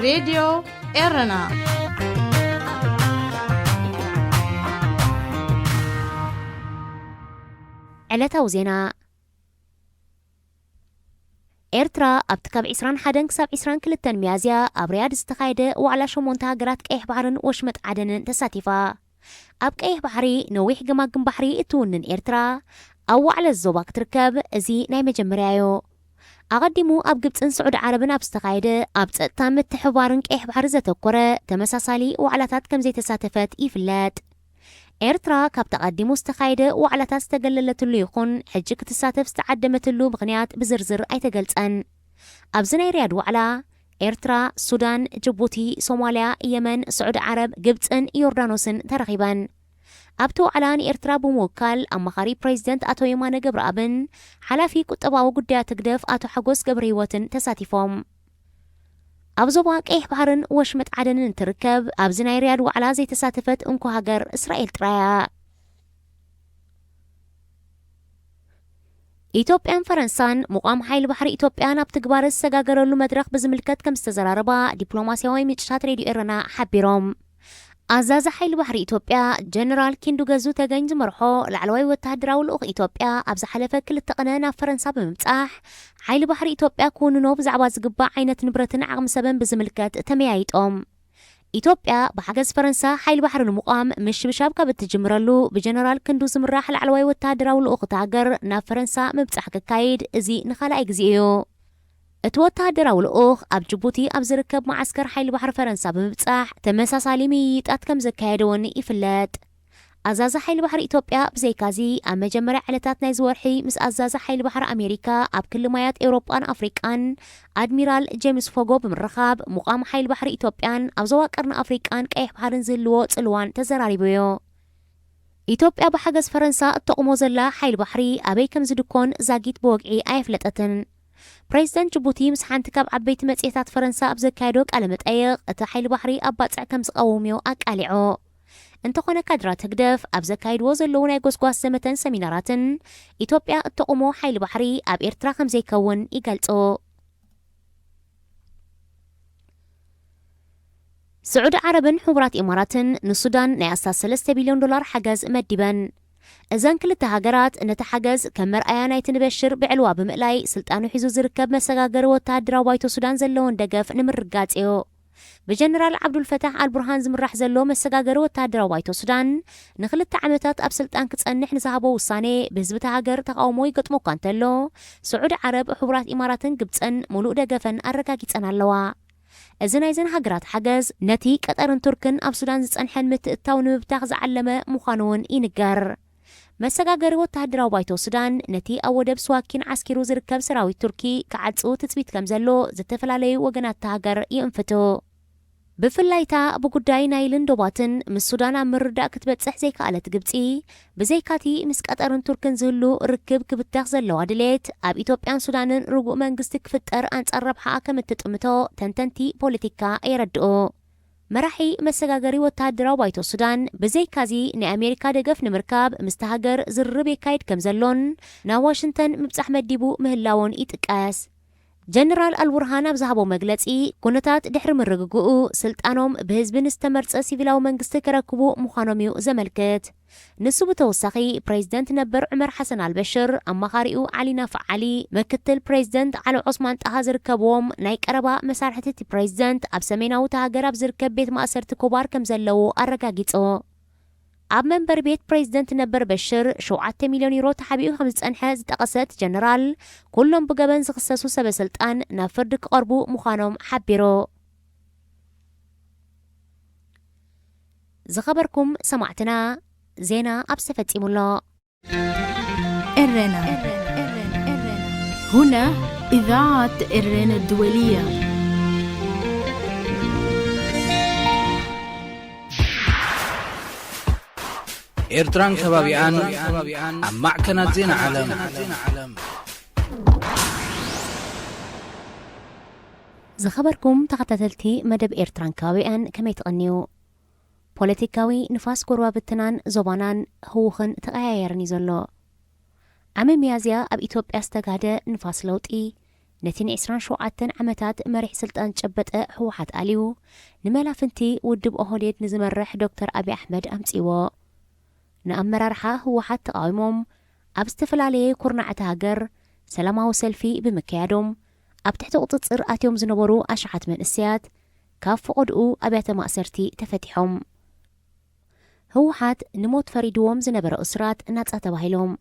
راديو إيرنا علتا وزينا إرترا أبتكاب عسران حدن كساب عسران كلتن ميازيا أبرياد استخايدة وعلى شمونتا هاجرات كأيه بحرن وشمت عدن تساتيفا أب كأيه بحري نويح جماجم بحري اتونن إرترا أو على الزوباك تركب زي نايم جمريايو أقدمو أب جبتن سعود عربنا أبستخايدة أبتقام التحوارن كأيه بحر زتوكرة تمساسالي وعلاتات كم زي تساتفات إفلات إرترا كاب تقدمو استخايدة وعلى تستقللت اللي يخون حجك تساتف استعدمت اللو بغنيات بزرزر أي تقلتن أبزناي رياد وعلا إرترا سودان جيبوتي صوماليا يمن سعود عرب جبتن يوردانوسن ترغيبا أبتو علان إرترا بموكال أما خاري بريزيدنت أتو يمان قبر أبن حلافي كتباو قديا تقدف أتو حقوس قبريوتن تساتفهم أبزوباك إيه بحرن وشمت عدن تركب أبزناي رياد وعلا زي تساتفت انكو هاجر إسرائيل ترايا إيتوبيان فرنسان مقام حيل بحر إيتوبيان أبتقبار السقاقر اللو مدرخ بزملكت كم استزراربا دبلوماسيوي متشات راديو إيرنا حبيروم أزاز حيل بحر إيتوبيا جنرال كيندو غازو تاقنج مرحو العلوي والتهدراو الأخ إيتوبيا أبز حلفة كل التقنانا فرنسا بمبتاح حيل بحر إيتوبيا كونو نوب زعباز قبا عينة نبرتن عغم سبن بزملكات تميايت إيتوبيا بحجز فرنسا حيل بحر المقام مش بشابكة بتجمرلو بجنرال كندو زمراح العلوي والتهدراو الأخ تاقر نا فرنسا مبتاح كايد زي نخالا إجزيو اتوتهدراو الأخ أب جيبوتي أب زركب معسكر حيل بحر فرنسا بمبتاح تمساسالي ميت أتكم زكايدون إفلات أزاز حيل بحر إيتوبيا بزيكازي أما جمرع علتات نايزورحي مس أزاز حيل بحر أمريكا أب كل مايات أوروبان أفريقان أدميرال جيمس فوغو بمرخاب مقام حيل بحر إيتوبيان أب زواكرن أفريقان كأيح بحرن زلو تسلوان تزراريبيو إيتوبيا بحجز فرنسا التقمو زلا حيل بحري أبي كم زدكون زاقيت بوقعي أيفلتأتن بريزيدنت جيبوتي مسحان تكاب عبيت متسيتات فرنسا أبزكايدوك على متأيق أتا حيل بحري أباتع كم سقوميو أكاليعو انتخونا كادرات تقدف أبزكايد وزلو نايقوس قواسمتن سميناراتن إيتوبيا التقمو حيل بحري أب إرترا خمزي كون إيقالتو سعود عربن حبرات إماراتن نسودان نأساس 3 بليون دولار حجز مدبن إذن كل التهاجرات نتحجز كمر أيانا يتنبشر بعلوة بمقلاي سلطانو حيزو زركب مساقاقر وتهدرا وايتو سودان زلون دقف نمر رقاتيو بجنرال عبد الفتاح البرهان زمرح زلو مساقاقر وتهدرا وايتو سودان نخل التعامتات أب سلطان كتسأنح نزهبو وصاني بهزب تهاجر تقاومو يقطمو كانتلو سعود عرب حبرات إماراتن قبتسن ملوء دقفن الرقاقي تسأنالوا إذن أيزن هاجرات حجز نتي كترن تركن أب سودان زتسأنحن متقتاون بتاغز علمة مخانون إنقار مساقاقر وتهدرا وايتو سودان نتي أودب سواكين عسكرو زركب سراوي تركي كعدسو تثبيت كمزلو زتفلالي وقنات تهاجر ينفتو بفلايتا بقداي نايلن دوباتن مس سودان مردا كتبتصح زي كالت قبطي بزيكاتي مس قطرن تركن زلو ركب كبتاخ زلو عدليت اب إيتوبيان سودانن رجوع منغست كفتر انصار ربحا كمتطمتو تنتنتي بوليتيكا يردو مراحي مساقاقري وتهدرا وايتو سودان بزيكازي نأمريكا دقف نمركاب مستهاجر زربي كايد كمزلون نا واشنطن مبصح مديبو مهلاون إتقاس جنرال البرهان بزهبو مجلسي كونتات دحر من رجوعو سلطانهم بهزبن استمرت سيفيلاو منغست كركبو مخانوميو زملكت نسو بتوسخي بريزيدنت نبر عمر حسن البشر أما خاريو علي نافع علي مكتل بريزيدنت على عثمان تهازر كبوم نايك أربا مسارحة بريزيدنت أب سميناو تهاجر أبزركب بيت مأسرت كبار كمزلو الرقاقيتو أب منبر بيت بريزيدنت نبر بشر شوعة مليون يورو تحبيو 5 أنحاز تقصت جنرال كلهم بقبن زخصصو سبسلطان نافردك قربو مخانوم حبيرو زخبركم سمعتنا زينة أبسفت إمولا إرنا هنا إذاعة إرنا الدولية إرتران كبابيان معكنات زين عالم زخبركم تغتتلتي مدب إرتران كبابيان كما يتغنيو بوليتيكاوي نفاس كوروا بتنان زبانان هوخن تغيرني زلو عم ميازيا أب إيتوبيا استقادة نفاس لوطي ነቲ 27 ዓመታት መሪሕ ስልጣን ጨበጠ ህወሓት ኣልዩ ንመላፍንቲ ውድብ ኦህዴድ ንዝመርሕ ዶክተር አብይ አሕመድ ኣምጺዎ ንኣመራርሓ ህወሓት ተቃዊሞም ኣብ ዝተፈላለየ ኩርናዕቲ ሃገር ሰላማዊ ሰልፊ ብምክያዶም ኣብ ትሕቲ ቁፅፅር ኣትዮም ዝነበሩ ኣሽሓት መንእስያት ካብ ፍቅድኡ ኣብያተ ማእሰርቲ ተፈቲሖም ህወሓት ንሞት ፈሪድዎም ዝነበረ እስራት ናጻ ተባሂሎም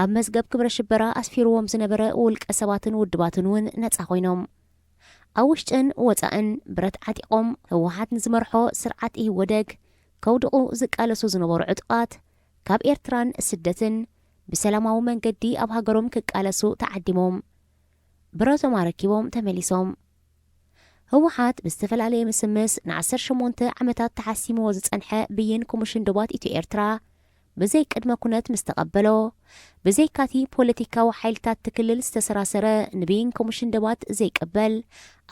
ኣብ መዝገብ ክብረ ሽበራ ኣስፊርዎም ዝነበረ ውልቀ ሰባትን ውድባትን እውን ነጻ ኮይኖም ኣብ ውሽጥን ወፃእን ብረት ዓጢቆም ህወሓት ንዝመርሖ ስርዓት ኢህወደግ ከውድቑ ዝቃለሱ ዝነበሩ ዕጡቃት ካብ ኤርትራን ስደትን ብሰላማዊ መንገዲ ኣብ ሃገሮም ክቃለሱ ተዓዲሞም ብረቶም ኣረኪቦም ተመሊሶም ህወሓት ብዝተፈላለየ ምስምስ ን18 ዓመታት ተሓሲምዎ ዝጸንሐ ብይን ኮሚሽን ዶባት ኢትዮ ኤርትራ ብዘይ ቅድመ ኩነት ምስ ተቐበሎ ብዘይካቲ ፖለቲካዊ ሓይልታት ትክልል ዝተሰራሰረ ንብይን ኮሚሽን ዶባት ዘይቀበል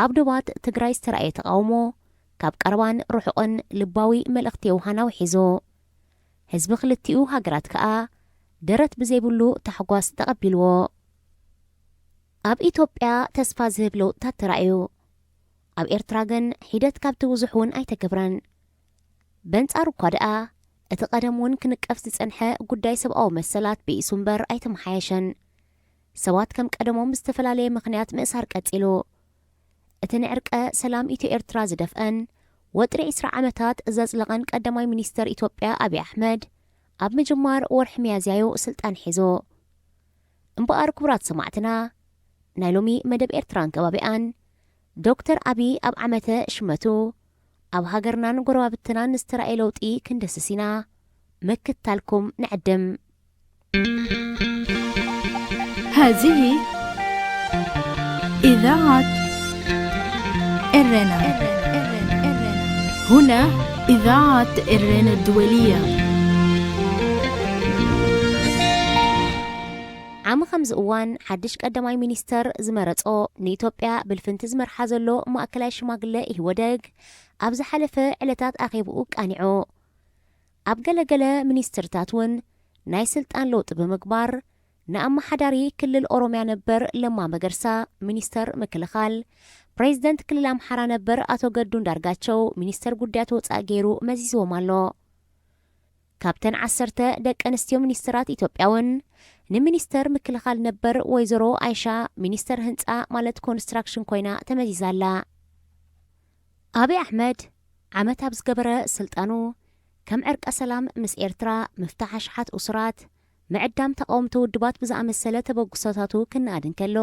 ኣብ ዶባት ትግራይ ዝተረኣየ ተቃውሞ ካብ ቀረባን ርሑቕን ልባዊ መልእኽቲ የውሃናው ሒዞ ህዝቢ ክልቲኡ ሃገራት ከዓ ደረት ብዘይብሉ ታሕጓስ ተቐቢልዎ ኣብ ኢትዮጵያ ተስፋ ዝህብ ለውጥታት ተራእዩ ኣብ ኤርትራ ግን ሒደት ካብቲ ውዙሕ እውን ኣይተገብረን በንጻሩ እኳ ደኣ እቲ ቀደም እውን ክንቀፍ ዝጸንሐ ጉዳይ ሰብኣዊ መሰላት ብኢሱ እምበር ኣይተመሓየሸን ሰባት ከም ቀደሞም ብዝተፈላለየ ምኽንያት ምእሳር ቀጺሉ እቲ ንዕርቀ ሰላም ኢትዮ ኤርትራ ዝደፍአን ወጥሪ 20 ዓመታት ዘጽለቐን ቀዳማይ ሚኒስተር ኢትዮጵያ አብይ አሕመድ ኣብ ምጅማር ወርሒ ሚያዝያዮ ስልጣን ሒዞ እምበኣር ክቡራት ሰማዕትና ናይ ሎሚ መደብ ኤርትራን ከባቢኣን ዶክተር አብይ ኣብ ዓመተ ሽመቱ ኣብ ሃገርናን ጎረባብትናን ዝተረኣየ ለውጢ ክንደስሲና መክታልኩም نعدم هذه إذاعة إرنا. هنا إذاعة إرنا الدولية. عام 5 እዋን ሓድሽ ቀዳማይ ሚኒስተር ዝመረጾ ንኢትዮጵያ ብልፍንቲ ዝመርሓ ዘሎ ማእከላይ ሽማግለ ኢህወደግ ኣብ ዝሓለፈ ዕለታት ኣኼብኡ ቃኒዑ ኣብ ገለገለ ሚኒስትርታት እውን ናይ ስልጣን ለውጢ ብምግባር ንኣመሓዳሪ ክልል ኦሮሚያ ነበር ለማ መገርሳ ሚኒስተር ምክልኻል ፕሬዚደንት ክልል ኣምሓራ ነበር ኣቶ ገዱ እንዳርጋቸው ሚኒስተር ጉዳያት ወፃኢ ገይሩ መዚዝዎም ኣሎ ካብተን 10 ደቂ ኣንስትዮ ሚኒስትራት ኢትዮጵያውን ንሚኒስተር ምክልኻል ነበር ወይዘሮ አይሻ ሚኒስተር ህንፃ ማለት ኮንስትራክሽን ኮይና ተመዚዛላ አብይ አሕመድ ዓመት ኣብ ዝገበረ ስልጣኑ ከም ዕርቀ ሰላም ምስ ኤርትራ ምፍታሕ ኣሽሓት እስራት ምዕዳም ተቃውምቲ ውድባት ብዝኣመሰለ ተበግሶታቱ ክነኣድን ከሎ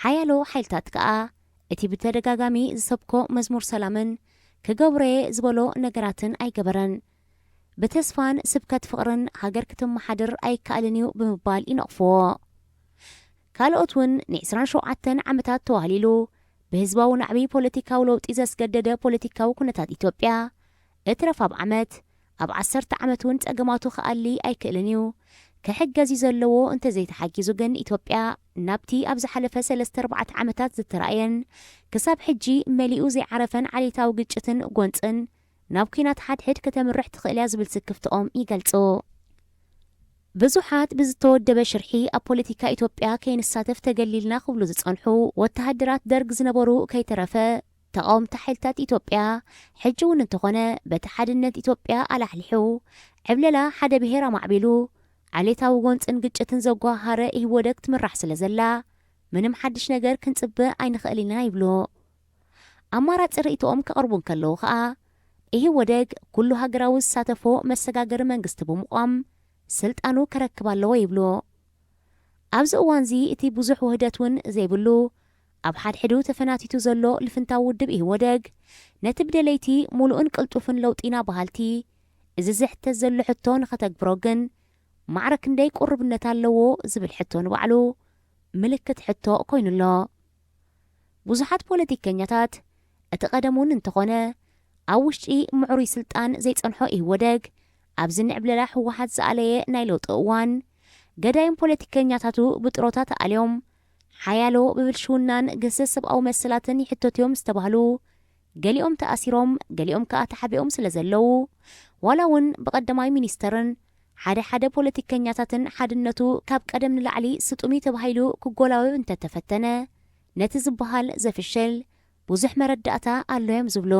ሓያሎ ሓይልታት ከዓ እቲ ብተደጋጋሚ ዝሰብኮ መዝሙር ሰላምን ክገብረየ ዝበሎ ነገራትን ኣይገበረን በተስፋን ስብከት ፍቅርን ሃገር ክትመሓድር ኣይከኣልን እዩ ብምባል ይነቕፍዎ ካልኦት እውን ን27 ዓመታት ተዋህሊሉ ብህዝባዊ ናዕቢ ፖለቲካዊ ለውጢ ዘስገደደ ፖለቲካዊ ኩነታት ኢትዮጵያ እትረፋብ ዓመት ኣብ 10 ዓመት እውን ጸገማቱ ከኣሊ ኣይክእልን እዩ ከሕገዝ ዘለዎ እንተዘይተሓጊዙ ግን ኢትዮጵያ ናብቲ ኣብ ዝሓለፈ 3-4 ዓመታት ዝተረኣየን ክሳብ ሕጂ መሊኡ ዘይዓረፈን ዓሌታዊ ግጭትን ጎንፅን ናብ ኩናት ሓድሕድ ከተምርሕ ትኽእል እያ ዝብል ስክፍትኦም ይገልጹ ብዙሓት ብዝተወደበ ሽርሒ ኣብ ፖለቲካ ኢትዮጵያ ከይንሳተፍ ተገሊልና ክብሉ ዝጸንሑ ወተሃደራት ደርግ ዝነበሩ ከይተረፈ ተቃውምቲ ሓይልታት ኢትዮጵያ ሕጂ እውን እንተኾነ በቲ ሓድነት ኢትዮጵያ ኣላሕሊሑ ዕብለላ ሓደ ብሄር ኣማዕቢሉ ዓሌታዊ ጎንፅን ግጭትን ዘጓሃረ ኢህወደግ ትምራሕ ስለ ዘላ ምንም ሓድሽ ነገር ክንጽብእ ኣይንኽእል ኢና ይብሉ ኣማራፂ ርእይቶኦም ከቕርቡን ከለዉ ከዓ ኢህወደግ ኩሉ ሃገራዊ ዝሳተፎ መሰጋገሪ መንግስቲ ብምቋም ስልጣኑ ከረክብ ኣለዎ ይብሉ ኣብዚ እዋንዚ እቲ ብዙሕ ውህደት እውን ዘይብሉ ኣብ ሓድሕዱ ተፈናቲቱ ዘሎ ልፍንታዊ ውድብ ኢህወደግ ነቲ ብደለይቲ ሙሉእን ቅልጡፍን ለውጢና ባህልቲ እዚ ዝሕተት ዘሎ ሕቶ ንኸተግብሮ ግን ማዕረ ክንደይ ቁርብነት ኣለዎ ዝብል ሕቶ ንባዕሉ ምልክት ሕቶ ኮይኑሎ ብዙሓት ፖለቲከኛታት እቲ ቀደሙን እንተኾነ ኣብ ውሽጢ ምዕሩይ ስልጣን ዘይጸንሖ ኢህወደግ ኣብዚ ንዕብለላ ህወሓት ዝኣለየ ናይ ለውጢ እዋን ገዳይም ፖለቲከኛታቱ ብጥሮታት ኣልዮም ሓያሎ ብብልሽውናን ገሰስ ሰብኣዊ መሰላትን ይሕተትዮም ዝተባህሉ ገሊኦም ተኣሲሮም ገሊኦም ከዓ ተሓቢኦም ስለ ዘለው ዋላ እውን ብቐዳማይ ሚኒስተርን ሓደ ፖለቲከኛታትን ሓድነቱ ካብ ቀደም ንላዕሊ ስጡሚ ተባሂሉ ክጎላበብ እንተተፈተነ ነቲ ዝበሃል ዘፍሸል ብዙሕ መረዳእታ ኣሎዮም ዝብሎ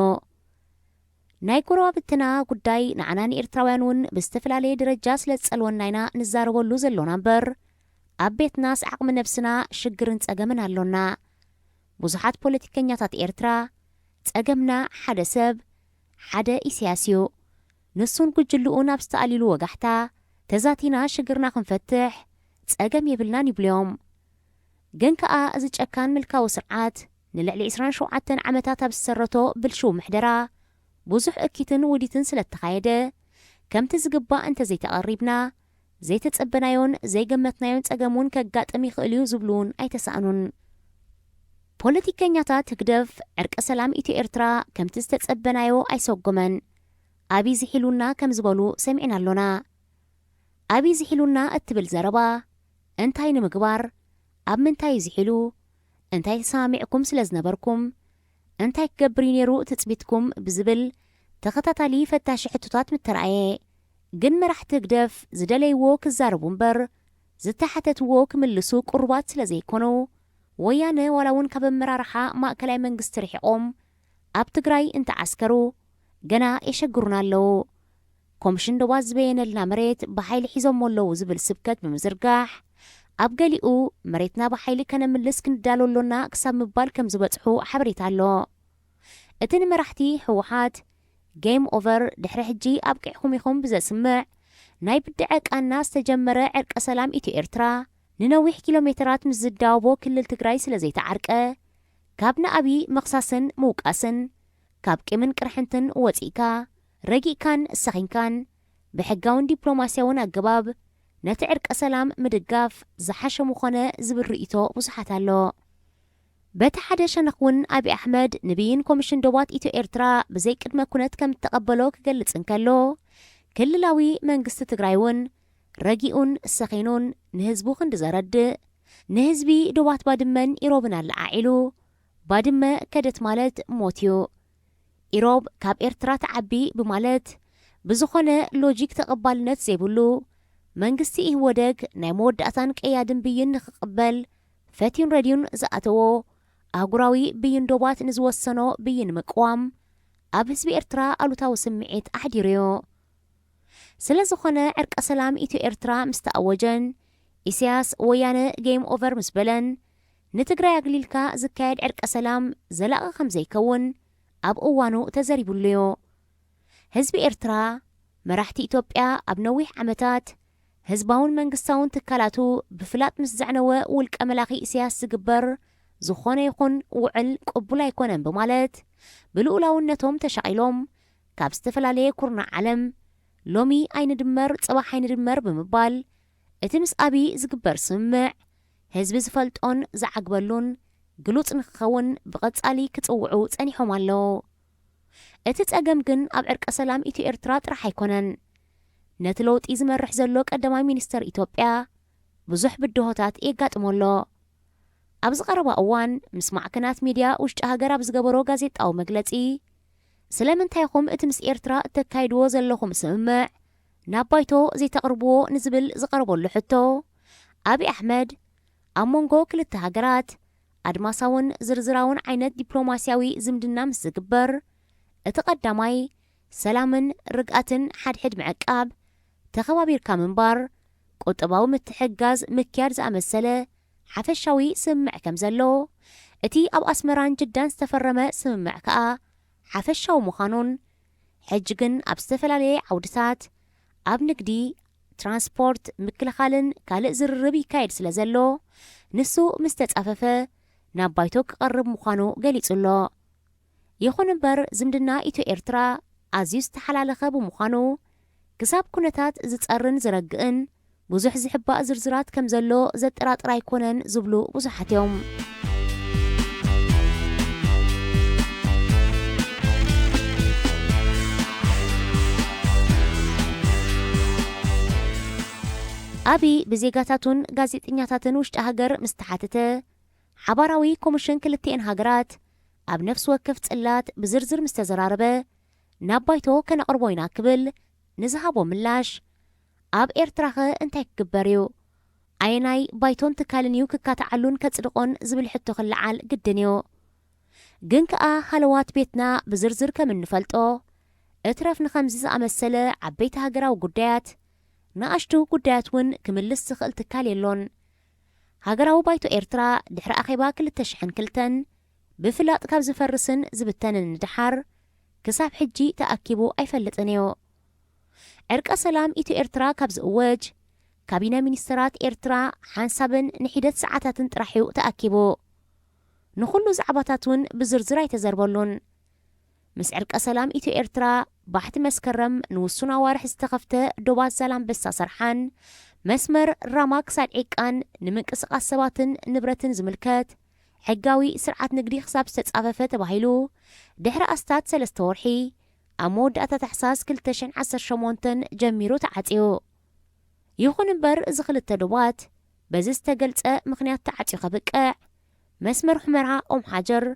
ናይ ጎረባብትና ጉዳይ ንዓናኒ ኤርትራውያን እውን ብዝተፈላለየ ደረጃ ስለ ዝጸልወና ኢና ንዛረበሉ ዘሎና እምበር ኣብ ቤትናስ ዓቕሚ ነብስና ሽግርን ጸገምን ኣሎና ብዙሓት ፖለቲከኛታት ኤርትራ ጸገምና ሓደ ሰብ ሓደ ኢሳያስ እዩ ንሱን ጉጅልኡ ናብ ዝተኣሊሉ ወጋሕታ ተዛቲና ሽግርና ክንፈትሕ ጸገም የብልናን ይብልዮም ግን ከኣ እዚ ጨካን ምልካዊ ስርዓት ንልዕሊ 27 ዓመታት ኣብ ዝሰረቶ ብልሽው ምሕደራ ብዙሕ እኪትን ውዲትን ስለ ተኻየደ ከምቲ ዝግባእ እንተዘይተቐሪብና ዘይተጸበናዮን ዘይገመትናዮን ጸገሙን ከጋጥም ይኽእል እዩ ዝብሉውን ኣይተሰኣኑን ፖለቲከኛታት ህግደፍ ዕርቀ ሰላም ኢትዮ ኤርትራ ከምቲ ዝተጸበናዮ ኣይሰጎመን ኣብይ ዝሒሉና ከም ዝበሉ ሰሚዕና ኣሎና ኣብይ ዝሒሉና እትብል ዘረባ እንታይ ንምግባር ኣብ ምንታይ ዝሒሉ እንታይ ተሰማሚዕኩም ስለ ዝነበርኩም እንታይ ክገብር ነይሩ ትጽቢትኩም ብዝብል ተኸታታሊ ፈታሺ ሕቶታት ምተረኣየ ግን መራሕቲ ህግደፍ ዝደለይዎ ክዛረቡ እምበር ዝተሓተትዎ ክምልሱ ቁርባት ስለ ዘይኮኑ ወያነ ዋላ እውን ካብ ኣመራርሓ ማእከላይ መንግስቲ ርሒቖም ኣብ ትግራይ እንተዓስከሩ ገና የሸግሩና ኣለዉ ኮምሽን ዶባ ዝበየነልና መሬት ብሓይሊ ሒዞም ኣለዉ ዝብል ስብከት ብምዝርጋሕ ኣብ ገሊኡ መሬትና ብሓይሊ ከነምልስ ክንዳለሎና ክሳብ ምባል ከም ዝበጽሑ ሓበሬታ ኣሎ እቲ ንመራሕቲ ህወሓት ጌም ኦቨር ድሕሪ ሕጂ ኣብቂዕኹም ኢኹም ብዘስምዕ ናይ ብድዐ ቃና ዝተጀመረ ዕርቀ ሰላም ኢትዮ ኤርትራ ንነዊሕ ኪሎ ሜትራት ምስ ዝዳወቦ ክልል ትግራይ ስለ ዘይተዓርቀ ካብ ንኣብዪ መኽሳስን ምውቃስን ካብ ቂምን ቅርሕንትን ወፂእካ ረጊእካን እሰኺንካን ብሕጋውን ዲፕሎማስያውን ኣገባብ ነቲ ዕርቀ ሰላም ምድጋፍ ዝሓሸ ምኾነ ዝብል ርእይቶ ብዙሓት ኣሎ በቲ ሓደ ሸነኽ እውን ኣብዪ ኣሕመድ ንብይን ኮሚሽን ዶባት ኢትዮ ኤርትራ ብዘይ ቅድመ ኩነት ከም እተቐበሎ ክገልጽ እንከሎ ክልላዊ መንግስቲ ትግራይ እውን ረጊኡን እሰኺኑን ንህዝቡ ክንዲዘረድእ ንህዝቢ ዶባት ባድመን ኢሮብን ኣለዓዒሉ ባድመ ከደት ማለት ሞት እዩ ኢሮብ ካብ ኤርትራ ተዓቢ ብማለት ብዝኾነ ሎጂክ ተቐባልነት ዘይብሉ መንግስቲ ይህወደግ ናይ መወዳእታን ቀያድን ብይን ንኽቕበል ፈቲዩን ረድዩን ዝኣተዎ ኣህጉራዊ ብይን ዶባት ንዝወሰኖ ብይን ምቅዋም ኣብ ህዝቢ ኤርትራ ኣሉታዊ ስምዒት ኣሕዲርዮ ስለ ዝኾነ ዕርቀ ሰላም ኢትዮ ኤርትራ ምስ ተኣወጀን ኢሳያስ ወያነ ጌም ኦቨር ምስ በለን ንትግራይ ኣግሊልካ ዝካየድ ዕርቀ ሰላም ዘላቒ ከም ዘይከውን ኣብ እዋኑ ተዘሪቡሉ እዩ ህዝቢ ኤርትራ መራሕቲ ኢትዮጵያ ኣብ ነዊሕ ዓመታት ህዝባውን መንግስታውን ትካላቱ ብፍላጥ ምስ ዘዕነወ ውልቀ መላኺ ኢሳያስ ዝግበር ዝኾነ ይኹን ውዕል ቅቡል ኣይኮነን ብማለት ብልኡላውነቶም ተሻቒሎም ካብ ዝተፈላለየ ኩርናዕ ዓለም ሎሚ ኣይንድመር ጽባሕ ኣይንድመር ብምባል እቲ ምስ ኣብዪ ዝግበር ስምምዕ ህዝቢ ዝፈልጦን ዝዓግበሉን ግሉጽ ንክኸውን ብቐጻሊ ክጽውዑ ጸኒሖም ኣለዉ እቲ ጸገም ግን ኣብ ዕርቀ ሰላም ኢትዮ ኤርትራ ጥራሕ ኣይኮነን ነቲ ለውጢ ዝመርሕ ዘሎ ቀዳማይ ሚኒስተር ኢትዮጵያ ብዙሕ ብድሆታት የጋጥመሎ ኣብ ዝቐረባ እዋን ምስ ማዕከናት ሚድያ ውሽጢ ሃገር ኣብ ዝገበሮ ጋዜጣዊ መግለጺ ስለምንታይ ኢኹም እቲ ምስ ኤርትራ እተካይድዎ ዘለኹም ስምምዕ ናብ ባይቶ ዘይተቕርብዎ ንዝብል ዝቐረበሉ ሕቶ ኣብዪ ኣሕመድ ኣብ መንጎ ክልተ ሃገራት ኣድማሳውን ዝርዝራውን ዓይነት ዲፕሎማስያዊ ዝምድና ምስ ዝግበር እቲ ቀዳማይ ሰላምን ርግኣትን ሓድሕድ ምዕቃብ ተኸባቢርካ ምንባር ቁጠባዊ ምትሕጋዝ ምክያድ ዝኣመሰለ ሓፈሻዊ ስምምዕ ከም ዘሎ እቲ ኣብ ኣስመራን ጅዳን ዝተፈረመ ስምምዕ ከዓ ሓፈሻዊ ምዃኑን ሕጂ ግን ኣብ ዝተፈላለየ ዓውድታት ኣብ ንግዲ ትራንስፖርት ምክልኻልን ካልእ ዝርርብ ይካየድ ስለ ዘሎ ንሱ ምስ ተጻፈፈ ናብ ባይቶ ክቐርብ ምዃኑ ገሊጹሎ ይኹን እምበር ዝምድና ኢትዮ ኤርትራ ኣዝዩ ዝተሓላለኸ ብምዃኑ ክሳብ ኩነታት ዝጸርን ዝረግእን ብዙሕ ዝሕባእ ዝርዝራት ከም ዘሎ ዘጠራጥር ኣይኮነን ዝብሉ ብዙሓት እዮም ኣብዪ ብዜጋታቱን ጋዜጠኛታትን ውሽጢ ሃገር ምስ ተሓተተ ሓባራዊ ኮሚሽን ክልቲአን ሃገራት ኣብ ነፍሲ ወከፍ ጽላት ብዝርዝር ምስ ተዘራረበ ናብ ባይቶ ከነቕርቦ ኢና ክብል ንዝሃቦ ምላሽ ኣብ ኤርትራኸ እንታይ ክግበር እዩ ዓይናይ ባይቶን ትካልንዩ ክካተዓሉን ከጽድቆን ዝብል ሕቶ ክለዓል ግድን እዩ ግን ከኣ ሃለዋት ቤትና ብዝርዝር ከም እንፈልጦ እትረፍ ንኸምዚ ዝኣመሰለ ዓበይቲ ሃገራዊ ጉዳያት ንኣሽቱ ጉዳያት እውን ክምልስ ዝኽእል ትካል የሎን ሃገራዊ ባይቶ ኤርትራ ድሕሪ ኣኼባ 2002 ብፍላጥ ካብ ዝፈርስን ዝብተንን ንድሓር ክሳብ ሕጂ ተኣኪቡ ኣይፈልጥን እዩ ዕርቀ ሰላም ኢትዮ ኤርትራ ካብ ዝእወጅ ካቢነ ሚኒስትራት ኤርትራ ሓንሳብን ንሒደት ሰዓታትን ጥራሕዩ ተኣኪቡ ንኹሉ ዛዕባታት እውን ብዝርዝር ኣይተዘርበሉን ምስ ዕርቀ ሰላም ኢትዮ ኤርትራ ባሕቲ መስከረም ንውሱን ኣዋርሕ ዝተኸፍተ ዶባት ዛላምበሳ ሰርሓን መስመር ራማ ክሳድ ዒቃን ንምንቅስቓስ ሰባትን ንብረትን ዝምልከት ሕጋዊ ስርዓት ንግዲ ክሳብ ዝተጻፈፈ ተባሂሉ ድሕሪ ኣስታት 3 ወርሒ ኣብ መወዳእታ ታሕሳስ 2018 ጀሚሩ ተዓጽዩ ይኹን እምበር እዚ ክልተ ዶባት በዚ ዝተገልጸ ምኽንያት ተዓጽዩ ኸብቅዕ መስመር ሑመራ ኦም ሓጀር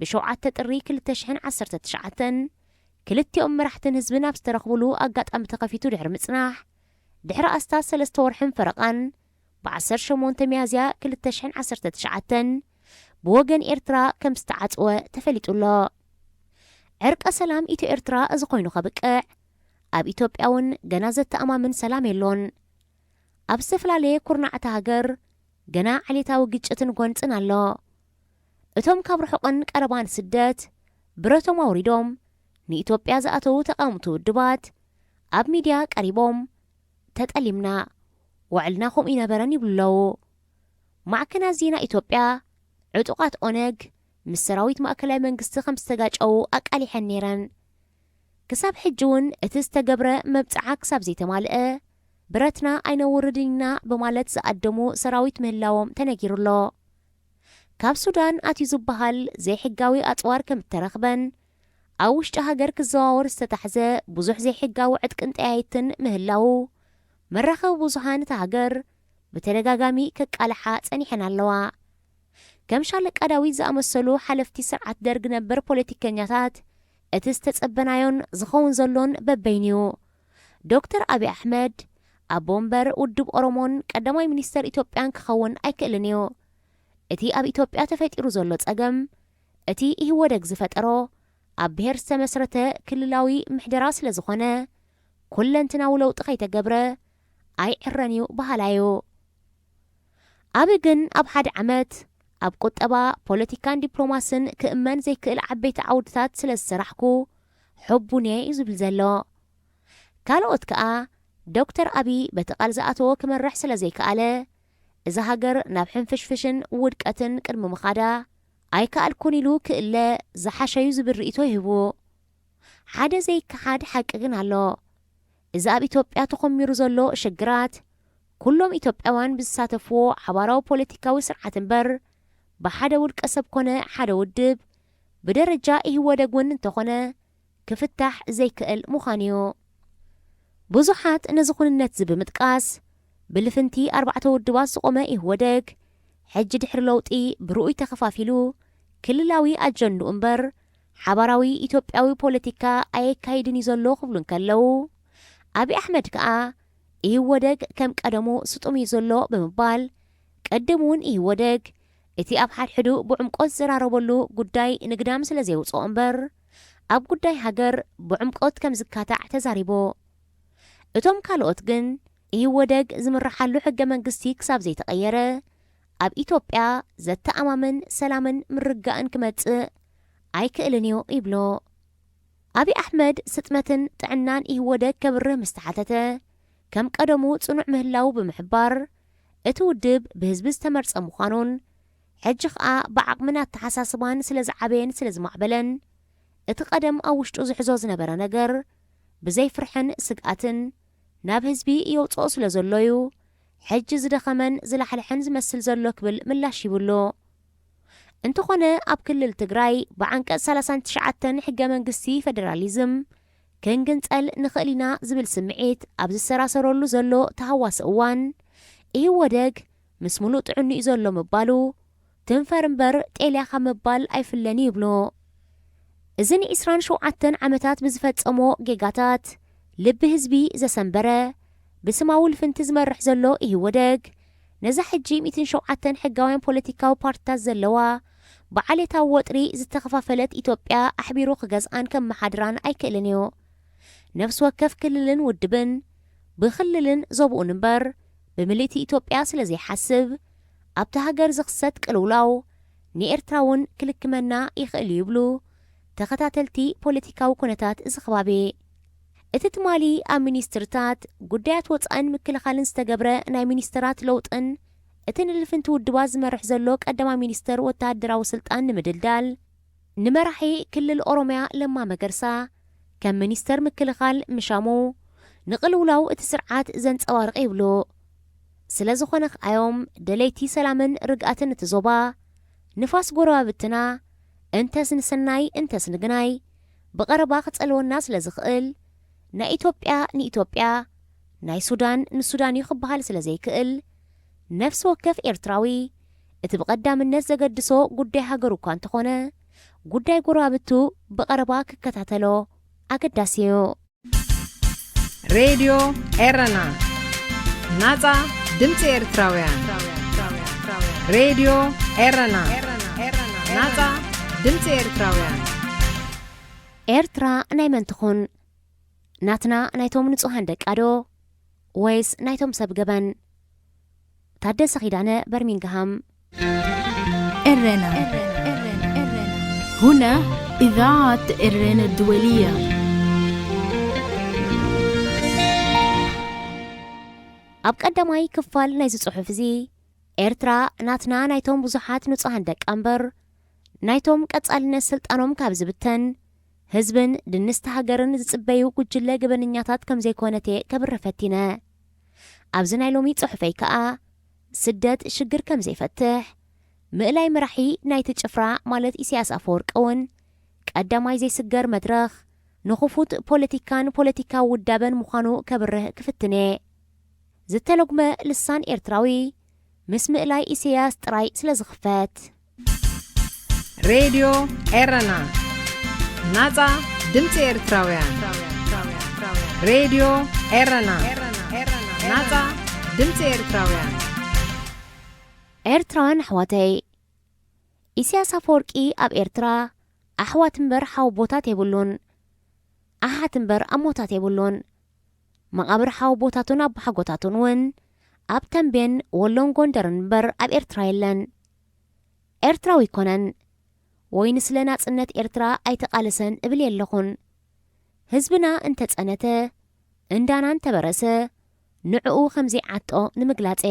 ብ7 ጥሪ 2019 ክልቲኦም መራሕትን ህዝብን ኣብ ዝተረኽብሉ ኣጋጣሚ ተኸፊቱ ድሕሪ ምጽናሕ ድሕሪ ኣስታት 3 ወርሕን ፈረቓን ብ18 ሚያዝያ 2019 ብወገን ኤርትራ ከም ዝተዓጽወ ተፈሊጡሎ ዕርቀ ሰላም ኢትዮ ኤርትራ እዚ ኮይኑ ኸብቅዕ ኣብ ኢትዮጵያ እውን ገና ዘተኣማምን ሰላም የሎን ኣብ ዝተፈላለየ ኩርናዕቲ ሃገር ገና ዓሌታዊ ግጭትን ጐንፅን ኣሎ እቶም ካብ ርሑቕን ቀረባን ስደት ብረቶም ኣውሪዶም ንኢትዮጵያ ዝኣተዉ ተቃውምቲ ውድባት ኣብ ሚድያ ቀሪቦም ተጠሊምና ውዕልና ኹም ይነበረን ይብለዉ ማዕከናት ዜና ኢትዮጵያ ዕጡቓት ኦነግ ምስ ሰራዊት ማእከላይ መንግስቲ ከም ዝተጋጨው ኣቃሊሐን ነይረን ክሳብ ሕጂ እውን እቲ ዝተገብረ መብፅዓ ክሳብ ዘይተማልአ ብረትና ኣይነውርድና በማለት ዝኣደሙ ሰራዊት ምህላዎም ተነጊሩሎ ካብ ሱዳን ኣትዩ ዝበሃል ዘይሕጋዊ ኣጽዋር ከም እተረኽበን ኣብ ውሽጢ ሃገር ክዘዋወር ዝተታሕዘ ብዙሕ ዘይሕጋዊ ዕጥቅን ጠያይትን ምህላው መራኸቢ ብዙሓን እቲ ሃገር ብተደጋጋሚ ከቃልሓ ጸኒሐን ኣለዋ ከም ሻለቃ ዳዊት ዝኣመሰሉ ሓለፍቲ ስርዓት ደርግ ነበር ፖለቲከኛታት እቲ ዝተጸበናዮን ዝኸውን ዘሎን በበይንዩ ዶክተር ኣብይ ኣሕመድ ኣቦ እምበር ውድብ ኦሮሞን ቀዳማይ ሚኒስተር ኢትዮጵያን ክኸውን ኣይክእልን እዩ እቲ ኣብ ኢትዮጵያ ተፈጢሩ ዘሎ ጸገም እቲ ኢህወደግ ዝፈጠሮ ኣብ ብሔር ዝተመስረተ ክልላዊ ምሕደራ ስለ ዝኾነ ኩለንትናዊ ለውጢ ከይተገብረ ኣይዕረን እዩ ባህላዩ ኣብይ ግን ኣብ ሓደ ዓመት ኣብ ቁጠባ ፖለቲካን ዲፕሎማስን ክእመን ዘይክእል ዓበይቲ ዓውድታት ስለ ዝሰራሕኩ ሕቡን እየ እዩ ዝብል ዘሎ ካልኦት ከዓ ዶክተር ኣብይ በቲ ቃል ዝኣተዎ ክመርሕ ስለ ዘይከኣለ እዛ ሃገር ናብ ሕንፍሽፍሽን ውድቀትን ቅድሚ ምኻዳ ኣይከኣልኩን ኢሉ ክእለ ዝሓሸዩ ዝብል ርእቶ ይህቡ ሓደ ዘይከሓድ ሓቂ ግን ኣሎ እዚ ኣብ ኢትዮጵያ ተኾሚሩ ዘሎ ሽግራት ኩሎም ኢትዮጵያውያን ብዝሳተፍዎ ሓባራዊ ፖለቲካዊ ስርዓት እምበር ብሓደ ውልቀ ሰብ ኮነ ሓደ ውድብ ብደረጃ ኢህወደግ እውን እንተኾነ ክፍታሕ ዘይክእል ምዃን እዩ ብዙሓት ነዚ ኩንነት ብምጥቃስ ብልፍንቲ 4 ውድባት ዝቆመ ኢህወደግ ሕጂ ድሕሪ ለውጢ ብርኡይ ተኸፋፊሉ ክልላዊ ኣጀንዱ እምበር ሓባራዊ ኢትዮጵያዊ ፖለቲካ ኣየካይድን እዩ ዘሎ ክብሉን ከለዉ ኣብይ ኣሕመድ ከዓ ኢህወደግ ከም ቀደሙ ስጡም እዩ ዘሎ ብምባል ቀደም እውን ኢህወደግ እቲ ኣብ ሓድሕዱ ብዕምቆት ዝራረበሉ ጉዳይ ንግዳም ስለ ዘይውፅኦ እምበር ኣብ ጉዳይ ሃገር ብዕምቆት ከም ዝካታዕ ተዛሪቦ እቶም ካልኦት ግን ኢህወደግ ዝምርሓሉ ሕገ መንግስቲ ክሳብ ዘይተቐየረ ኣብ ኢትዮጵያ ዘተኣማምን ሰላምን ምርጋእን ክመጽእ ኣይክእልን እዩ ይብሎ ኣብይ ኣሕመድ ስጥመትን ጥዕናን ኢህወደግ ከብርህ ምስተሓተተ ከም ቀደሙ ጽኑዕ ምህላው ብምሕባር እቲ ውድብ ብህዝቢ ዝተመርጸ ምዃኑን ሕጂ ከዓ ብዓቕምን ኣተሓሳስባን ስለ ዝዓበየን ስለ ዝማዕበለን እቲ ቀደም ኣብ ውሽጡ ዝሕዞ ዝነበረ ነገር ብዘይፍርሕን ስግኣትን ናብ ህዝቢ የውፅኦ ስለ ዘሎዩ ሕጂ ዝደኸመን ዝላሕልሕን ዝመስል ዘሎ ክብል ምላሽ ይብሉ እንተኾነ ኣብ ክልል ትግራይ ብዓንቀጽ 39 ሕገ መንግስቲ ፌደራሊዝም ክንግንጸል ንኽእል ኢና ዝብል ስምዒት ኣብ ዝሰራሰረሉ ዘሎ ተሃዋሲ እዋን ኢህወደግ ምስ ሙሉእ ጥዕኑ እዩ ዘሎ ምባሉ ትንፈር እምበር ጤልያ ካብ ምባል ኣይፍለኒ ይብሎ እዚ ን27 ዓመታት ብዝፈጸሞ ጌጋታት ልቢ ህዝቢ ዘሰንበረ ብስማዊ ልፍንቲ ዝመርሕ ዘሎ ኢህወደግ ነዛ ሕጂ 107 ሕጋውያን ፖለቲካዊ ፓርቲታት ዘለዋ ብዓሌታዊ ወጥሪ ዝተኸፋፈለት ኢትዮጵያ ኣሕቢሩ ክገዝኣን ከም መሓድራን ኣይክእልን እዩ። ነፍሲ ወከፍ ክልልን ውድብን ብክልልን ዞብኡን እምበር ብምልእቲ ኢትዮጵያ ስለ ዘይሓስብ ኣብቲ ሃገር ዝኽሰት ቅልውላው ንኤርትራውን ክልክመና ይኽእል ይብሉ ተኸታተልቲ ፖለቲካዊ ኩነታት እዚ ኸባቢ። እቲ ትማሊ ኣብ ሚኒስትርታት ጉዳያት ወፃእን ምክልኻልን ዝተገብረ ናይ ሚኒስትራት ለውጥን እቲ ንልፍንቲ ውድባት ዝመርሕ ዘሎ ቀዳማ ሚኒስተር ወተሃደራዊ ስልጣን ንምድልዳል ንመራሒ ክልል ኦሮምያ ለማ መገርሳ ከም ሚኒስተር ምክልኻል ምሻሙ ንቕልውላው እቲ ስርዓት ዘንጸባርቕ ይብሉ። ስለ ዝኾነ ኸኣዮም ደለይቲ ሰላምን ርግኣትን እቲ ዞባ ንፋስ ጎረባብትና እንተስ ንሰናይ እንተስ ንግናይ ብቐረባ ክጸልወና ስለ ዝኽእል ናይ ኢትዮጵያ ንኢትዮጵያ ናይ ሱዳን ንሱዳን እዩ ክበሃል ስለ ዘይክእል ነፍሲ ወከፍ ኤርትራዊ እቲ ብቐዳምነት ዘገድሶ ጉዳይ ሃገሩ እኳ እንተኾነ ጉዳይ ጎረባብቱ ብቐረባ ክከታተሎ ኣገዳሲ እዩ። ሬድዮ ኤረና ናጻ ድምፂ ኤርትራውያን ሬድዮ ኤረና ናጻ ድምፂ ኤርትራውያን ኤርትራ ናይ መን ትኹን? ናትና ናይቶም ንጹሃን ደቃዶ ወይስ ናይቶም ሰብ ገበን? ታደሰ ኺዳነ በርሚንግሃም إرنا هنا إذاعة إرنا الدولية. ኣብ ቀዳማይ ክፋል ናይዚ ጽሑፍ እዚ ኤርትራ ናትና ናይቶም ብዙሓት ንጹሃን ደቂ እምበር ናይቶም ቀጻልነት ስልጣኖም ካብ ዝብተን ህዝብን ድንስቲ ሃገርን ዝጽበዩ ጉጅለ ገበንኛታት ከም ዘይኮነተ ከብረፈቲነ ኣብዚ ናይ ሎሚ ጽሑፈይ ከዓ ስደት ሽግር ከም ዘይፈትሕ ምእላይ መራሒ ናይቲ ጭፍራ ማለት ኢሳያስ ኣፈወርቂ እውን ቀዳማይ ዘይስገር መድረኽ ንኽፉት ፖለቲካን ፖለቲካዊ ውዳበን ምዃኑ ከብርህ ክፍትነ ዝተለጉመ ልሳን ኤርትራዊ ምስ ምእላይ ኢሳያስ ጥራይ ስለ ዝኽፈት ሬድዮ ኤረና ናጻ ድምፂ ኤርትራውያን ሬድዮ ኤረና ናጻ ድምፂ ኤርትራውያን ኤርትራውያን ኣሕዋተይ ኢሳያስ ኣፈወርቂ ኣብ ኤርትራ ኣሕዋት እምበር ሓውቦታት የብሉን ኣሓት እምበር ኣሞታት የብሉን መቓብር ሓውቦታቱን ኣብ ሓጎታቱን እውን ኣብ ተንቤን ወሎን ጎንደርን እምበር ኣብ ኤርትራ የለን ኤርትራዊ ይኮነን ወይ ንስለ ናጽነት ኤርትራ ኣይተቓለሰን እብል የለኹን ህዝብና እንተጸነተ እንዳና እንተበረሰ ንዕኡ ከም ዘይዓጦ ንምግላጼ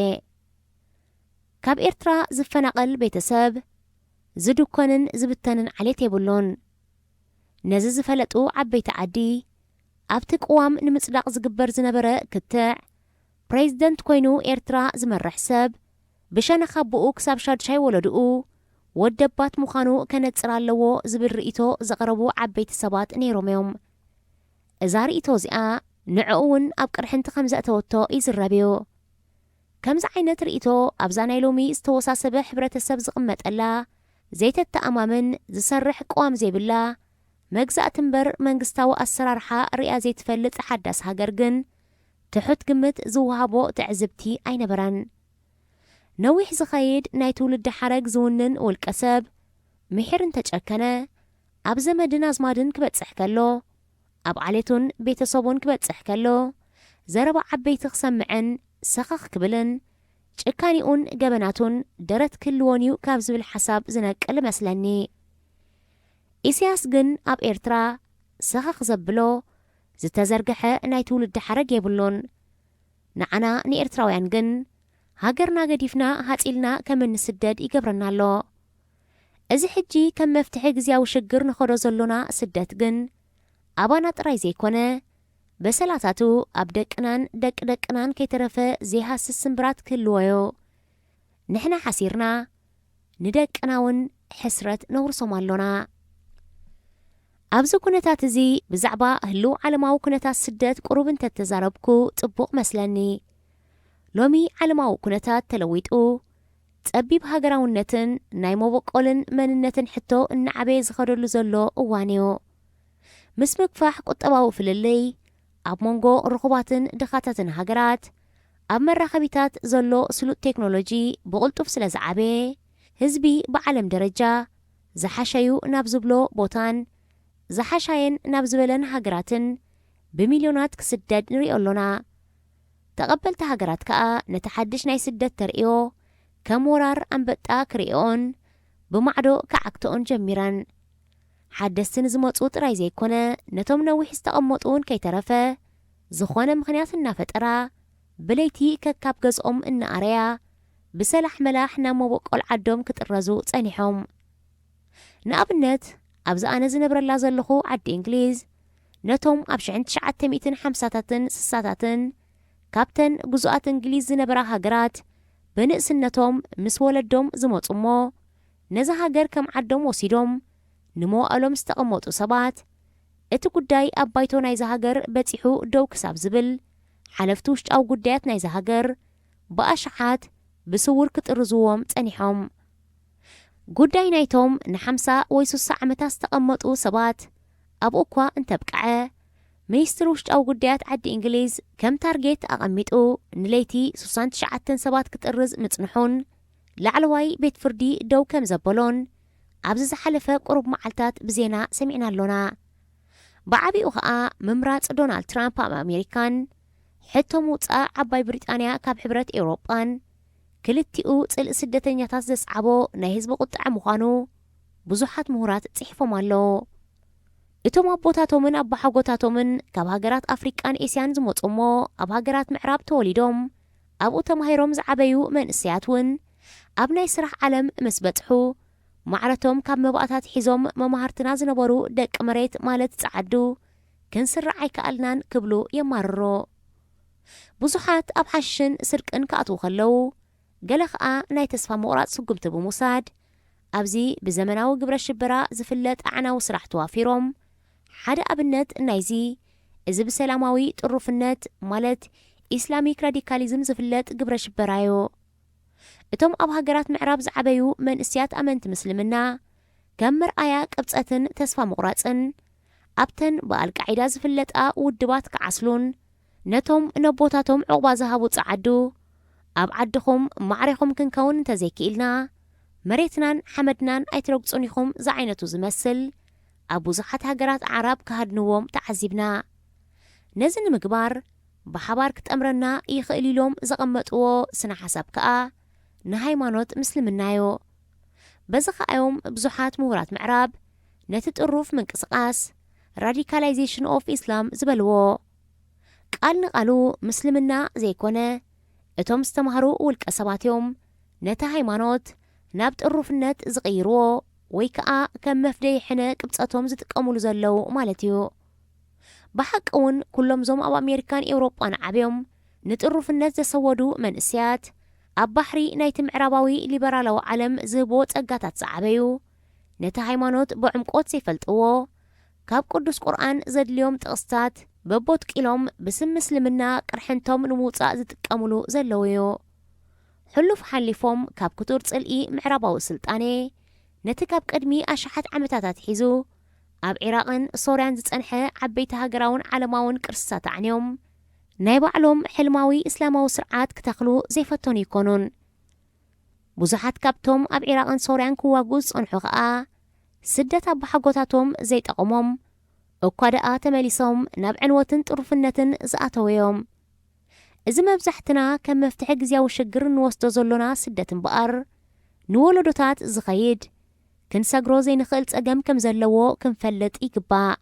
ካብ ኤርትራ ዝፈናቐል ቤተሰብ ዝድኮንን ዝብተንን ዓሌት የብሉን ነዚ ዝፈለጡ ዓበይቲ ዓዲ ኣብቲ ቅዋም ንምጽዳቕ ዝግበር ዝነበረ ክትዕ ፕሬዚደንት ኮይኑ ኤርትራ ዝመርሕ ሰብ ብሸነኻ ኣቦኡ ክሳብ ሻድሻይ ወለድኡ ወደባት ምዃኑ ከነጽር ኣለዎ ዝብል ርእቶ ዘቕረቡ ዓበይቲ ሰባት ነይሮም እዮም። እዛ ርእቶ እዚኣ ንዕኡ እውን ኣብ ቅርሕንቲ ከም ዘእተወቶ ይዝረብ እዩ። ከምዚ ዓይነት ርእቶ ኣብዛ ናይ ሎሚ ዝተወሳሰበ ሕብረተሰብ ዝቕመጠላ ዘይተተኣማምን ዝሰርሕ ቅዋም ዘይብላ መግዛእቲ እምበር መንግስታዊ ኣሰራርሓ ርያ ዘይትፈልጥ ሓዳስ ሃገር ግን ትሑት ግምት ዝውሃቦ ትዕዝብቲ ኣይነበረን። ነዊሕ ዝኸይድ ናይ ትውልዲ ሓረግ ዝውንን ውልቀ ሰብ ምሒር እንተጨከነ ኣብ ዘመድን ኣዝማድን ክበጽሕ ከሎ ኣብ ዓሌቱን ቤተሰቡን ክበጽሕ ከሎ ዘረባ ዓበይቲ ክሰምዕን ሰኸኽ ክብልን ጭካኒኡን ገበናቱን ደረት ክልዎን እዩ ካብ ዝብል ሓሳብ ዝነቅል መስለኒ። ኢሳያስ ግን ኣብ ኤርትራ ሰኸኽ ዘብሎ ዝተዘርግሐ ናይ ትውልዲ ሓረግ የብሉን። ንዓና ንኤርትራውያን ግን ሃገርና ገዲፍና ሃፂልና ከም እንስደድ ይገብረና ኣሎ። እዚ ሕጂ ከም መፍትሒ ግዝያዊ ሽግር ንኸዶ ዘሎና ስደት ግን ኣባና ጥራይ ዘይኮነ በሰላታቱ ኣብ ደቅናን ደቂ ደቅናን ከይተረፈ ዘይሃስስ ስምብራት ክህልወዮ ንሕና ሓሲርና ንደቅና እውን ሕስረት ነውርሶም ኣሎና። ኣብዚ ኩነታት እዚ ብዛዕባ ህልው ዓለማዊ ኩነታት ስደት ቁሩብ እንተተዛረብኩ ጽቡቕ መስለኒ። ሎሚ ዓለማዊ ኩነታት ተለዊጡ ጸቢብ ሃገራውነትን ናይ መበቆልን መንነትን ሕቶ እናዓበየ ዝኸደሉ ዘሎ እዋን እዩ። ምስ ምግፋሕ ቁጠባዊ ፍልልይ ኣብ መንጎ ርኹባትን ድኻታትን ሃገራት ኣብ መራኸቢታት ዘሎ ስሉጥ ቴክኖሎጂ ብቕልጡፍ ስለ ዝዓበ ህዝቢ ብዓለም ደረጃ ዝሓሸዩ ናብ ዝብሎ ቦታን ዝሓሻየን ናብ ዝበለን ሃገራትን ብሚልዮናት ክስደድ ንሪኦ ኣሎና። ተቐበልቲ ሃገራት ከዓ ነቲ ሓድሽ ናይ ስደት ተርእዮ ከም ወራር ኣንበጣ ክርእዮን ብማዕዶ ክዓክቶኦን ጀሚረን። ሓደስትን ዝመፁ ጥራይ ዘይኮነ ነቶም ነዊሕ ዝተቐመጡን ከይተረፈ ዝኾነ ምኽንያት እናፈጠራ ብለይቲ ከካብ ገዝኦም እናኣረያ ብሰላሕ መላሕ ናብ መቦቆል ዓዶም ክጥረዙ ጸኒሖም። ንኣብነት ኣብዚ ኣነ ዝነብረላ ዘለኹ ዓዲ እንግሊዝ ነቶም ኣብ 1950ታትን 60ታትን ካብተን ጉዙኣት እንግሊዝ ዝነበራ ሃገራት ብንእስነቶም ምስ ወለዶም ዝመፁ እሞ ነዚ ሃገር ከም ዓዶም ወሲዶም ንመዋእሎም ዝተቐመጡ ሰባት እቲ ጉዳይ ኣብ ባይቶ ናይዚ ሃገር በፂሑ ደው ክሳብ ዝብል ሓለፍቲ ውሽጣዊ ጉዳያት ናይዚ ሃገር ብኣሽሓት ብስውር ክጥርዝዎም ጸኒሖም። ጉዳይ ናይቶም ን50 ወይ 60 ዓመታት ዝተቐመጡ ሰባት ኣብኡ እኳ እንተብቅዐ ሚኒስትሪ ውሽጣዊ ጉዳያት ዓዲ እንግሊዝ ከም ታርጌት ኣቐሚጡ ንለይቲ 69 ሰባት ክጥርዝ ምጽንሑን ላዕለዋይ ቤት ፍርዲ ደው ከም ዘበሎን ኣብዚ ዝሓለፈ ቁሩብ መዓልታት ብዜና ሰሚዕና ኣሎና። ብዓቢኡ ከዓ ምምራጽ ዶናልድ ትራምፕ ኣብ ኣሜሪካን ሕቶ ምውፃእ ዓባይ ብሪጣንያ ካብ ሕብረት ኤውሮጳን ክልቲኡ ጽልእ ስደተኛታት ዘስዓቦ ናይ ህዝቢ ቁጥዐ ምዃኑ ብዙሓት ምሁራት ጽሒፎም ኣለዉ። እቶም ኣቦታቶምን ኣቦሓጎታቶምን ካብ ሃገራት ኣፍሪቃን ኤስያን ዝመፁ እሞ ኣብ ሃገራት ምዕራብ ተወሊዶም ኣብኡ ተማሂሮም ዝዓበዩ መንእሰያት እውን ኣብ ናይ ስራሕ ዓለም ምስ በጽሑ ማዕረቶም ካብ መባእታት ሒዞም መማሃርትና ዝነበሩ ደቂ መሬት ማለት ጸዓዱ ክንስራዕ ኣይከኣልናን ክብሉ የማርሮ። ብዙሓት ኣብ ሓሽን ስርቅን ክኣትዉ ከለዉ ገለ ከዓ ናይ ተስፋ ምቑራጽ ስጉምቲ ብምውሳድ ኣብዚ ብዘመናዊ ግብረ ሽበራ ዝፍለጥ ኣዕናዊ ስራሕ ተዋፊሮም ሓደ ኣብነት ናይዚ እዚ ብሰላማዊ ጥሩፍነት ማለት ኢስላሚክ ራዲካሊዝም ዝፍለጥ ግብረ ሽበራ እዩ። እቶም ኣብ ሃገራት ምዕራብ ዝዓበዩ መንእስያት ኣመንቲ ምስልምና ከም ምርኣያ ቅብፀትን ተስፋ ምቑራጽን ኣብተን ብኣልቃዒዳ ዝፍለጣ ውድባት ክዓስሉን ነቶም ነቦታቶም ዕቑባ ዝሃቡ ጸዓዱ ኣብ ዓድኹም ማዕሪኹም ክንከውን እንተዘይክኢልና መሬትናን ሓመድናን ኣይትረግጹን ኢኹም ዝዓይነቱ ዝመስል ኣብ ብዙሓት ሃገራት ዓረብ ክሃድንዎም ተዓዚብና። ነዚ ንምግባር ብሓባር ክጠምረና ይኽእል ኢሎም ዘቐመጥዎ ስነ ሓሳብ ከዓ ንሃይማኖት ምስልምና እዩ። በዚ ከኣዮም ብዙሓት ምሁራት ምዕራብ ነቲ ጥሩፍ ምንቅስቓስ ራዲካላይዜሽን ኦፍ ኢስላም ዝበልዎ ቃል ንቓሉ ምስልምና ዘይኮነ እቶም ዝተምሃሩ ውልቀ ሰባት እዮም ነቲ ሃይማኖት ናብ ጥሩፍነት ዝቕይርዎ ወይ ከዓ ከም መፍደይ ሕነ ቅብፀቶም ዝጥቀሙሉ ዘለዉ ማለት እዩ። ብሓቂ እውን ኩሎም ዞም ኣብ ኣሜሪካን ኤውሮጳን ዓብዮም ንጥሩፍነት ዘሰወዱ መንእስያት ኣብ ባሕሪ ናይቲ ምዕራባዊ ሊበራላዊ ዓለም ዝህቦ ጸጋታት ዝዓበዩ ነቲ ሃይማኖት ብዕምቆት ዘይፈልጥዎ ካብ ቅዱስ ቁርኣን ዘድልዮም ጥቕስታት በቦትቂሎም ብስም ምስልምና ቅርሕንቶም ንምውፃእ ዝጥቀሙሉ ዘለዉ እዩ። ሕሉፍ ሓሊፎም ካብ ክቱር ጽልኢ ምዕራባዊ ስልጣኔ ነቲ ካብ ቅድሚ ኣሽሓት ዓመታታት ሒዙ ኣብ ዒራቕን ሶርያን ዝጸንሐ ዓበይቲ ሃገራውን ዓለማውን ቅርስታት ኣዕንዮም ናይ ባዕሎም ሕልማዊ እስላማዊ ስርዓት ክተኽሉ ዘይፈተኑ ይኮኑን። ብዙሓት ካብቶም ኣብ ዒራቕን ሶርያን ክዋግኡ ዝጸንሑ ከዓ ስደት ኣቦሓጎታቶም ዘይጠቕሞም እኳ ደኣ ተመሊሶም ናብ ዕንወትን ጥሩፍነትን ዝኣተወዮም። እዚ መብዛሕትና ከም መፍትሒ ግዝያዊ ሽግር እንወስዶ ዘሎና ስደት እምበኣር ንወለዶታት ዝኸይድ ክንሰግሮ ዘይንኽእል ጸገም ከም ዘለዎ ክንፈልጥ ይግባእ።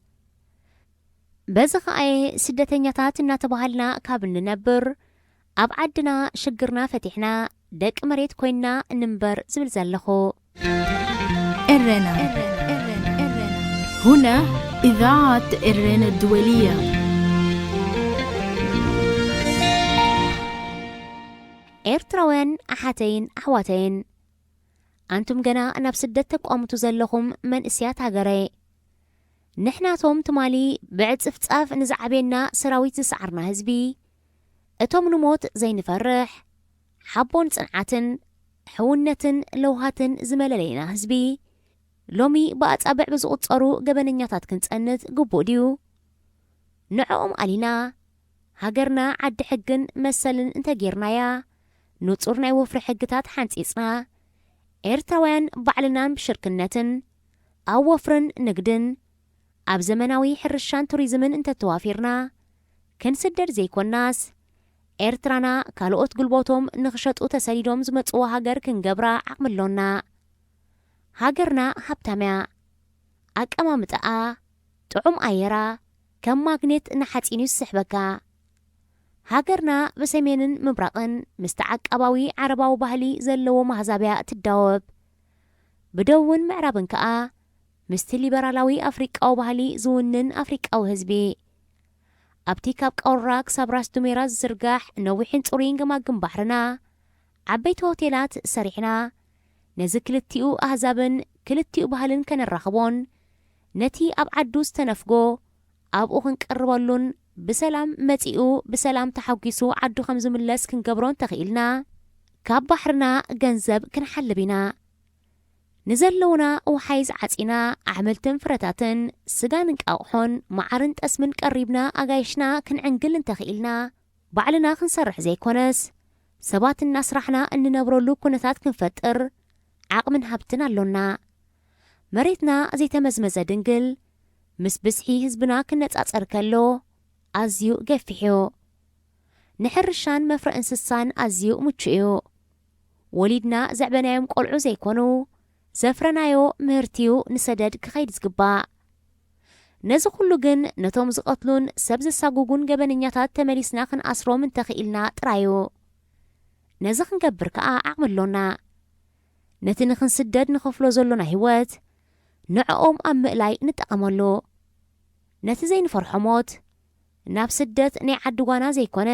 በዚ ኸኣየ ስደተኛታት እናተባሃልና ካብ እንነብር ኣብ ዓድና ሽግርና ፈቲሕና ደቂ መሬት ኮይንና እንንበር ዝብል ዘለኹ إرنا هنا إذاعة إرنا الدولية. ኤርትራውያን ኣሓተይን ኣሕዋተይን ኣንቱም ገና ናብ ስደት ተቋምቱ ዘለኹም መንእስያት ሃገረ ንሕናቶም ትማሊ ብዕጽፍጻፍ ንዝዓብየና ሰራዊት ዝሰዓርና ህዝቢ እቶም ንሞት ዘይንፈርሕ ሓቦን ጽንዓትን ሕውነትን ለውሃትን ዝመለለይና ህዝቢ ሎሚ ብኣጻብዕ ብዝቝጸሩ ገበነኛታት ክንጸንት ግቡእ ድዩ? ንዕኦም ኣሊና ሃገርና ዓዲ ሕግን መሰልን እንተጌርናያ ንጹር ናይ ወፍሪ ሕግታት ሓንጺጽና ኤርትራውያን ባዕልናን ብሽርክነትን ኣብ ወፍርን ንግድን ኣብ ዘመናዊ ሕርሻን ቱሪዝምን እንተተዋፊርና ክንስደድ ዘይኮናስ ኤርትራና ካልኦት ጉልቦቶም ንኽሸጡ ተሰዲዶም ዝመጽዎ ሃገር ክንገብራ ዓቕምሎና ሃገርና ሃብታምያ ኣቀማምጣኣ ጥዑም ኣየራ ከም ማግኔት ንሓጺኑ ይስሕበካ ሃገርና ብሰሜንን ምብራቕን ምስቲ ዓቀባዊ ዓረባዊ ባህሊ ዘለዎ ማህዛብያ ትዳወብ ብደቡብን ምዕራብን ከኣ ምስቲ ሊበራላዊ ኣፍሪቃዊ ባህሊ ዝውንን ኣፍሪቃዊ ህዝቢ ኣብቲ ካብ ቀውራ ክሳብ ራስ ዱሜራ ዝዝርጋሕ ነዊሕን ጽሩይን ገማግም ባሕርና ዓበይቲ ሆቴላት ሰሪሕና ነዚ ክልቲኡ ኣህዛብን ክልቲኡ ባህልን ከነራኽቦን ነቲ ኣብ ዓዱ ዝተነፍጎ ኣብኡ ክንቀርበሉን ብሰላም መጺኡ ብሰላም ተሓጒሱ ዓዱ ከም ዝምለስ ክንገብሮን ተኽኢልና ካብ ባሕርና ገንዘብ ክንሓልብ ኢና ንዘለውና ውሓይዝ ዓጺና ኣሕምልትን ፍረታትን ስጋን እንቃቑሖን መዓርን ጠስምን ቀሪብና ኣጋይሽና ክንዕንግል እንተኽኢልና ባዕልና ክንሰርሕ ዘይኮነስ ሰባት እናስራሕና እንነብረሉ ኩነታት ክንፈጥር ዓቕምን ሃብትን ኣሎና መሬትና ዘይተመዝመዘ ድንግል ምስ ብዝሒ ህዝብና ክነጻጸር ከሎ ኣዝዩ ገፊሕዮ ንሕርሻን መፍረ እንስሳን ኣዝዩ ምቹእ እዩ ወሊድና ዘዕበናዮም ቆልዑ ዘይኮኑ ዘፍረናዮ ምህርቲዩ ንሰደድ ክኸይድ ዝግባእ ነዚ ኩሉ ግን ነቶም ዝቐትሉን ሰብ ዘሳጉጉን ገበነኛታት ተመሊስና ክንኣስሮም እንተኽኢልና ጥራዩ ነዚ ክንገብር ከኣ ዓቕምሎና ነቲ ንኽንስደድ ንኸፍሎ ዘሎና ህይወት ንዕኦም ኣብ ምእላይ ንጠቐመሉ ነቲ ዘይንፈርሖሞት ናብ ስደት ናይ ዓድጓና ዘይኮነ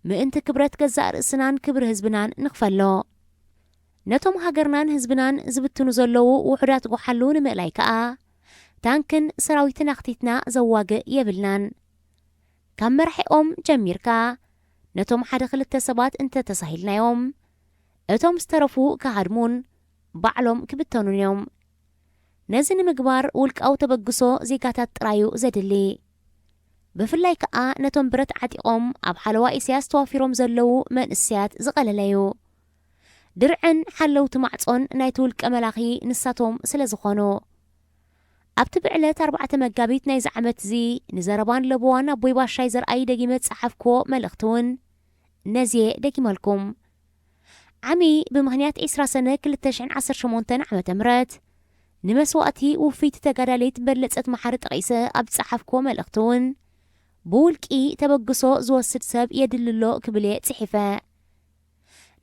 ምእንቲ ክብረት ገዛእ ርእስናን ክብሪ ህዝብናን ንኽፈሎ ነቶም ሃገርናን ህዝብናን ዝብትኑ ዘለዉ ውሕዳት ጎሓሉ ንምእላይ ከኣ ታንክን ሰራዊትን ኣኽቲትና ዘዋግእ የብልናን ካብ መርሒኦም ጀሚርካ ነቶም ሓደ ክልተ ሰባት እንተተሳሂልናዮም እቶም ዝተረፉ ክሃድሙን ባዕሎም ክብተኑን እዮም ነዚ ንምግባር ውልቃዊ ተበግሶ ዜጋታት ጥራዩ ዘድሊ ብፍላይ ከኣ ነቶም ብረት ዓጢቖም ኣብ ሓለዋ ኢሳያስ ተዋፊሮም ዘለዉ መንእስያት ዝቐለለዩ ድርዕን ሓለውቲ ማዕጾን ናይቲ ውልቀ መላኺ ንሳቶም ስለ ዝኾኑ ኣብቲ ብዕለት 4 መጋቢት ናይ ዝዓመት እዚ ንዘረባን ለቦዋን ኣቦይ ባሻይ ዘርኣይ ደጊመት ጸሓፍክዎ መልእኽቲ እውን ነዝየ ደጊመልኩም ዓሚ ብምኽንያት 20 ሰነ 2018 ዓመተ ምህረት ንመስዋእቲ ውፊት ተጋዳለይት በለጸት መሓሪ ጠቒሰ ኣብ ጸሓፍክዎ መልእኽቲ እውን ብውልቂ ተበግሶ ዝወስድ ሰብ የድልሎ ክብለ ጽሒፈ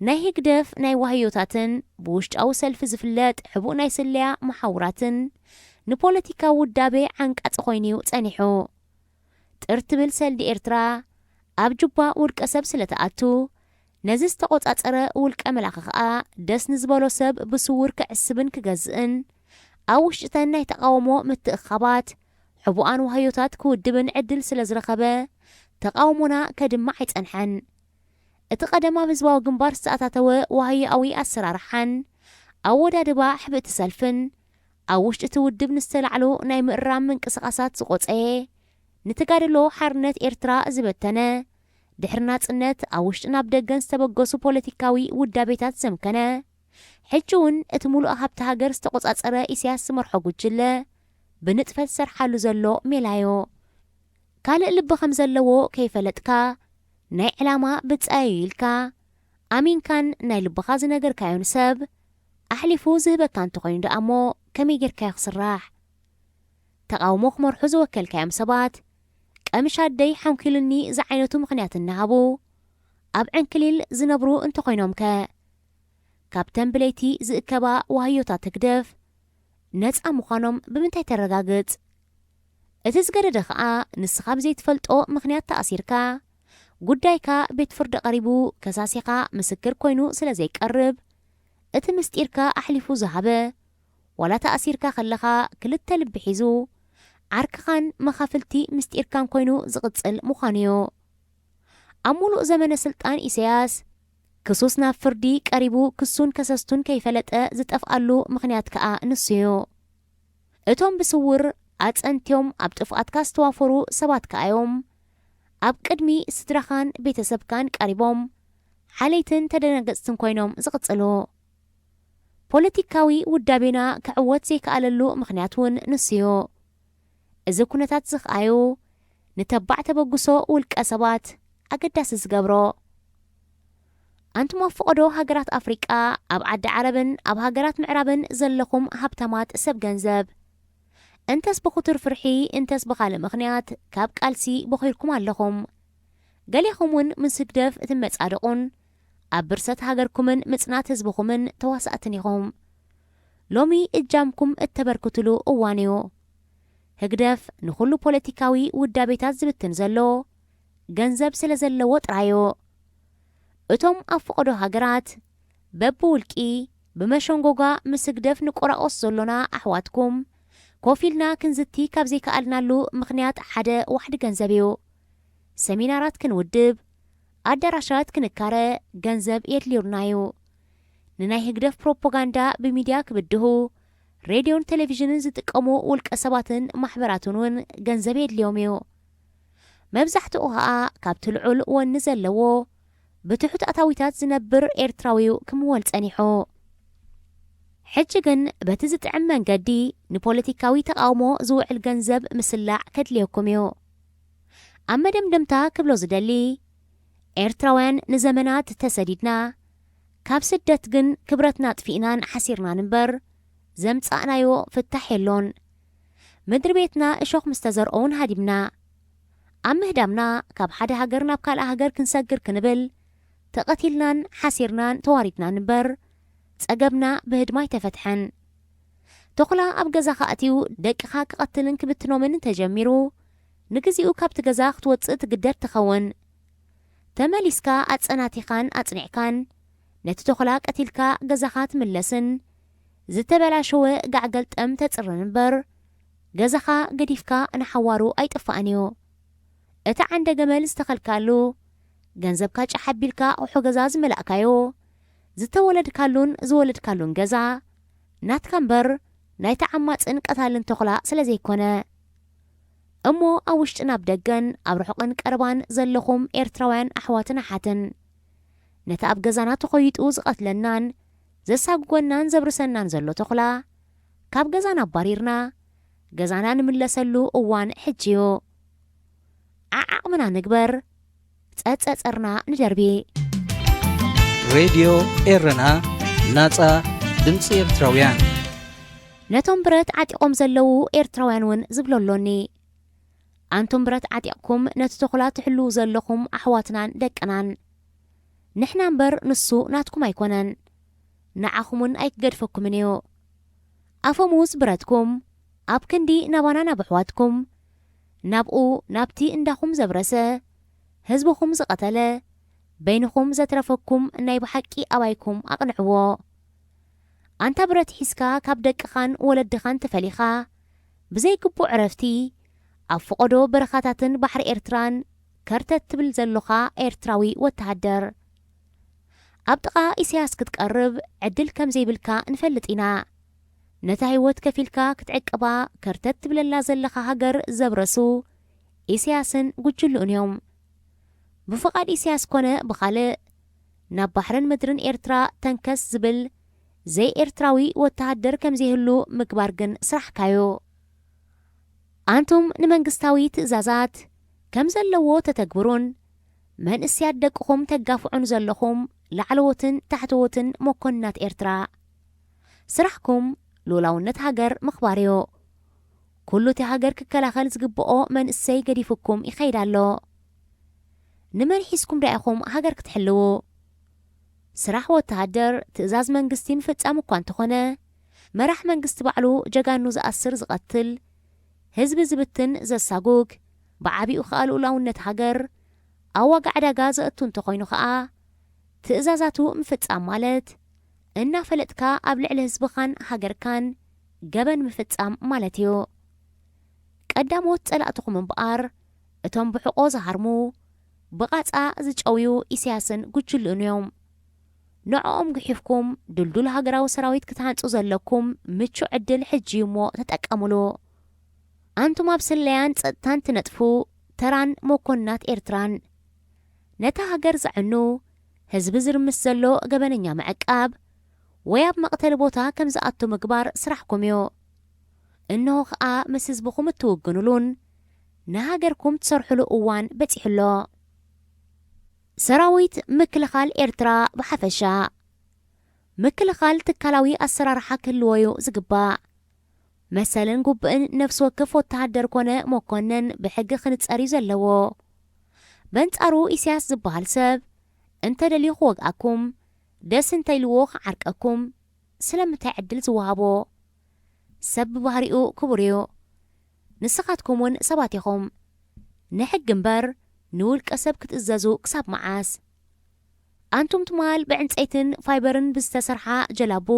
ናይ ህግደፍ ናይ ዋህዮታትን ብውሽጣዊ ሰልፊ ዝፍለጥ ሕቡእ ናይ ስልያ መሓውራትን ንፖለቲካ ውዳቤ ዓንቃጽ ኾይኑ ጸኒሑ ጥርትብል ሰልዲ ኤርትራ ኣብ ጁባ ውልቀ ሰብ ስለተኣቱ ነዚ ዝተቖጻጸረ ውልቀ መላኺ ኸኣ ደስ ንዝበሎ ሰብ ብስውር ክዕስብን ክገዝእን ኣብ ውሽጥተን ናይ ተቃውሞ ምትእኻባት ሕቡኣን ዋህዮታት ክውድብን ዕድል ስለ ዝረኸበ ተቃውሞና ከድማ ኣይጸንሐን እቲ ቀደማ ህዝባዊ ግንባር ዝተኣታተወ ዋህያዊ ኣሰራርሓን ኣወዳድባ ሕብእቲ ሰልፍን ኣብ ውሽጢ እቲ ውድብ ንዝተላዕሉ ናይ ምእራም ምንቅስቓሳት ዝቖፀየ ንተጋድሎ ሓርነት ኤርትራ ዝበተነ ድሕሪ ናጽነት ኣብ ውሽጥን ኣብ ደገን ዝተበገሱ ፖለቲካዊ ውዳቤታት ዘምከነ ሕጂ እውን እቲ ሙሉእ ሃብቲ ሃገር ዝተቖጻጸረ ኢሳያስ ዝመርሖ ጉጅለ ብንጥፈት ሰርሓሉ ዘሎ ሜላዮ ካልእ ልቢ ከም ዘለዎ ከይፈለጥካ ናይ ዕላማ ብጻዩ ኢልካ ኣሚንካን ናይ ልብኻ ዝነገርካዮን ሰብ ኣሕሊፉ ዝህበካ እንተኾይኑ ደኣ እሞ ከመይ ጌርካዮ ክስራሕ ተቃውሞ ክመርሑ ዝወከልካዮም ሰባት ቀምሻደይ ሓንኪሉኒ ዝዓይነቱ ምኽንያት እናሃቡ ኣብ ዕንክሊል ዝነብሩ እንተኾይኖም ከ ካብተን ብለይቲ ዝእከባ ዋህዮታት ትግደፍ ነፃ ምዃኖም ብምንታይ ተረጋግጽ እቲ ዝገደደ ኸኣ ንስኻ ብዘይትፈልጦ ምኽንያት ተኣሲርካ ጉዳይካ ቤት ፍርዲ ቀሪቡ ከሳሲኻ ምስክር ኮይኑ ስለ ዘይቀርብ እቲ ምስጢርካ ኣሕሊፉ ዝሃበ ወላ ተኣሲርካ ከለኻ ክልተ ልቢ ሒዙ ዓርክኻን መኻፍልቲ ምስጢርካን ኮይኑ ዝቕጽል ምዃኑ እዩ ኣብ ሙሉእ ዘመነ ስልጣን ኢሳያስ ክሱስ ናብ ፍርዲ ቀሪቡ ክሱን ከሰስቱን ከይፈለጠ ዝጠፍኣሉ ምኽንያት ከኣ ንሱ እዩ እቶም ብስውር ኣጸንትዮም ኣብ ጥፍኣትካ ዝተዋፈሩ ሰባት ከኣዮም ኣብ ቅድሚ ስድራኻን ቤተሰብካን ቀሪቦም ሓለይትን ተደነገጽትን ኮይኖም ዝቕጽሉ ፖለቲካዊ ውዳቤና ክዕወት ዘይከኣለሉ ምኽንያት እውን ንስዮ እዚ ኩነታት ዝኽኣዩ ንተባዕ ተበግሶ ውልቀ ሰባት ኣገዳሲ ዝገብሮ ኣንቱም ኣፍቐዶ ሃገራት ኣፍሪቃ ኣብ ዓዲ ዓረብን ኣብ ሃገራት ምዕራብን ዘለኹም ሃብታማት ሰብ ገንዘብ እንተስ ብኹቱር ፍርሒ እንተስ ብኻልእ ምኽንያት ካብ ቃልሲ በኺርኩም ኣለኹም ገሊኹም እውን ምስግደፍ እትመጻድቑን ኣብ ብርሰት ሃገርኩምን ምጽናት ህዝብኹምን ተዋሳእትን ኢኹም ሎሚ እጃምኩም እተበርክትሉ እዋን እዩ ህግደፍ ንኹሉ ፖለቲካዊ ውዳቤታት ዝብትን ዘሎ ገንዘብ ስለ ዘለዎ ጥራዮ እቶም ኣፍቐዶ ሃገራት በብውልቂ ብመሸንጎጋ ምስግደፍ ንቆራቆስ ዘሎና ኣሕዋትኩም ኮፊልና ክንዝቲ ካብ ዘይከኣልናሉ ምኽንያት ሓደ ዋሕዲ ገንዘብ እዩ ሰሚናራት ክንውድብ ኣዳራሻት ክንካረ ገንዘብ የድልዩና እዩ ንናይ ህግደፍ ፕሮፓጋንዳ ብሚድያ ክብድሁ ሬድዮን ቴሌቪዥንን ዝጥቀሙ ውልቀ ሰባትን ማሕበራትን እውን ገንዘብ የድልዮም እዩ መብዛሕትኡ ኸኣ ካብቲ ልዑል ወኒ ዘለዎ ብትሑት ኣታዊታት ዝነብር ኤርትራዊው ክምወል ጸኒሑ ሕጂ ግን በቲ ዝጥዕም መንገዲ ንፖለቲካዊ ተቃውሞ ዝውዕል ገንዘብ ምስላዕ ከድልየኩም እዩ ኣብ መደምደምታ ክብሎ ዝደሊ ኤርትራውያን ንዘመናት ተሰዲድና ካብ ስደት ግን ክብረትና ጥፊእናን ሓሲርናን እምበር ዘምጻእናዮ ፍታሕ የሎን ምድሪ ቤትና እሾኽ ምስ ተዘርኦውን ሃዲምና ኣብ ምህዳምና ካብ ሓደ ሃገር ናብ ካልእ ሃገር ክንሰግር ክንብል ተቐቲልናን ሓሲርናን ተዋሪድናን እምበር ጸገብና ብህድማ ይተፈትሐን ተኹላ ኣብ ገዛ ኸኣትዩ ደቂኻ ክቐትልን ክብትኖምን ተጀሚሩ ንግዚኡ ካብቲ ገዛ ክትወፅእ ትግደድ ትኸውን ተመሊስካ ኣጸናቲኻን ኣጽኒዕካን ነቲ ተኹላ ቀቲልካ ገዛኻ ትምለስን ዝተበላሸወ ጋዕገልጠም ተጽርን እምበር ገዛኻ ገዲፍካ ንሓዋሩ ኣይጥፋእን እዩ እቲ ዓንደ ገመል ዝተኸልካሉ ገንዘብካ ጨሓቢልካ ኣቑሑ ገዛ ዝመላእካዮ ዝተወለድካሉን ዝወለድካሉን ገዛ ናትካ እምበር ናይቲ ዓማፅን ቀታልን ተኹላ ስለ ዘይኮነ እሞ ኣብ ውሽጥን ኣብ ደገን ኣብ ርሑቕን ቀረባን ዘለኹም ኤርትራውያን ኣሕዋትን ኣሓትን ነቲ ኣብ ገዛና ተኸይጡ ዝቐትለናን ዘሳግጎናን ዘብርሰናን ዘሎ ተኹላ ካብ ገዛና ኣባሪርና ገዛና ንምለሰሉ እዋን ሕጂ እዩ ዓዓቕምና ንግበር ጸጸርና ንደርቢ ሬድዮ ኤረና ናጻ ድምፂ ኤርትራውያን ነቶም ብረት ዓጢቖም ዘለዉ ኤርትራውያን እውን ዝብለሎኒ ኣንቶም ብረት ዓጢቕኩም ነቲ ተኹላ ትሕልው ዘለኹም ኣሕዋትናን ደቅናን ንሕና እምበር ንሱ ናትኩም ኣይኮነን ንዓኹምን ኣይክገድፈኩምን እዩ ኣፈሙዝ ብረትኩም ኣብ ክንዲ ናባና ናብ ኣሕዋትኩም ናብኡ ናብቲ እንዳኹም ዘብረሰ ህዝብኹም ዝቐተለ በይንኹም ዘትረፈኩም ናይ ብሓቂ ኣባይኩም ኣቕንዕዎ ኣንታ ብረት ሒዝካ ካብ ደቅኻን ወለድኻን ተፈሊኻ ብዘይግቡእ ዕረፍቲ ኣብ ፍቐዶ በረኻታትን ባሕሪ ኤርትራን ከርተት ትብል ዘለኻ ኤርትራዊ ወተሃደር ኣብ ጥቓ ኢሳያስ ክትቀርብ ዕድል ከም ዘይብልካ እንፈልጥ ኢና ነታ ህይወት ከፊልካ ክትዕቅባ ከርተት ትብለላ ዘለኻ ሃገር ዘብረሱ ኢሳያስን ጉጅሉን እዮም ብፍቓድ ኢሳያስ ኮነ ብኻልእ ናብ ባሕርን ምድርን ኤርትራ ተንከስ ዝብል ዘይ ኤርትራዊ ወተሃደር ከም ዘይህሉ ምግባር ግን ስራሕካዮ ኣንቱም ንመንግስታዊ ትእዛዛት ከም ዘለዎ ተተግብሩን መንእስያት ደቅኹም ተጋፍዑን ዘለኹም ላዕለዎትን ታሕተዎትን መኮንናት ኤርትራ ስራሕኩም ሉላውነት ሃገር ምኽባር እዩ ኩሉ እቲ ሃገር ክከላኸል ዝግብኦ መንእሰይ ገዲፍኩም ይኸይድ ኣሎ ንመን ሒዝኩም ዳኢኹም ሃገር ክትሕልው ስራሕ ወተሃደር ትእዛዝ መንግስቲ ምፍጻም እኳ እንተኾነ መራሕ መንግስቲ ባዕሉ ጀጋኑ ዝኣስር ዝቐትል ህዝቢ ዝብትን ዘሳጉግ ብዓቢኡ ኸኣል ሉላውነት ሃገር ኣብ ዋጋ ዕዳጋ ዘእቱ እንተኾይኑ ኸኣ ትእዛዛቱ ምፍጻም ማለት እናፈለጥካ ኣብ ልዕሊ ህዝብኻን ሃገርካን ገበን ምፍጻም ማለት እዩ ቀዳሞት ጸላእትኹም እምበኣር እቶም ብሕቆ ዝሃርሙ ብቓጻ ዝጨውዩ ኢሳያስን ጉጅሉን እዮም ንዕኦም ግሒፍኩም ድልዱል ሃገራዊ ሰራዊት ክትሃንጹ ዘለኩም ምቹ ዕድል ሕጂ እሞ ተጠቀሙሉ ኣንቱም ኣብ ስለያን ጸጥታን ትነጥፉ ተራን መኮንናት ኤርትራን ነታ ሃገር ዝዕኑ ህዝቢ ዝርምስ ዘሎ ገበነኛ መዕቃብ ወይ ኣብ መቕተሊ ቦታ ከም ዝኣቱ ምግባር ስራሕኩም እዩ እንሆ ከዓ ምስ ህዝብኩም እትውግኑሉን ንሃገርኩም ትሰርሕሉ እዋን በፂሕሎ ሰራዊት ምክልኻል ኤርትራ ብሓፈሻ ምክልኻል ትካላዊ ኣሰራርሓ ክህልወዩ ዝግባእ መሰልን ጉብእን ነፍሲ ወከፍ ወተሃደር ኮነ መኮንን ብሕጊ ክንጸሪ ዘለዎ በንጻሩ ኢሳያስ ዝበሃል ሰብ እንተደልዩ ክወግኣኩም ደስ እንተይልዎ ክዓርቀኩም ስለምንታይ ዕድል ዝወሃቦ ሰብ ብባህሪኡ ክቡር እዩ ንስኻትኩም እውን ሰባት ኢኹም ንሕጊ እምበር ንውልቀ ሰብ ክትእዘዙ ክሳብ መዓስ ኣንቱም ትማል ብዕንፀይትን ፋይበርን ብዝተሰርሓ ጀላቡ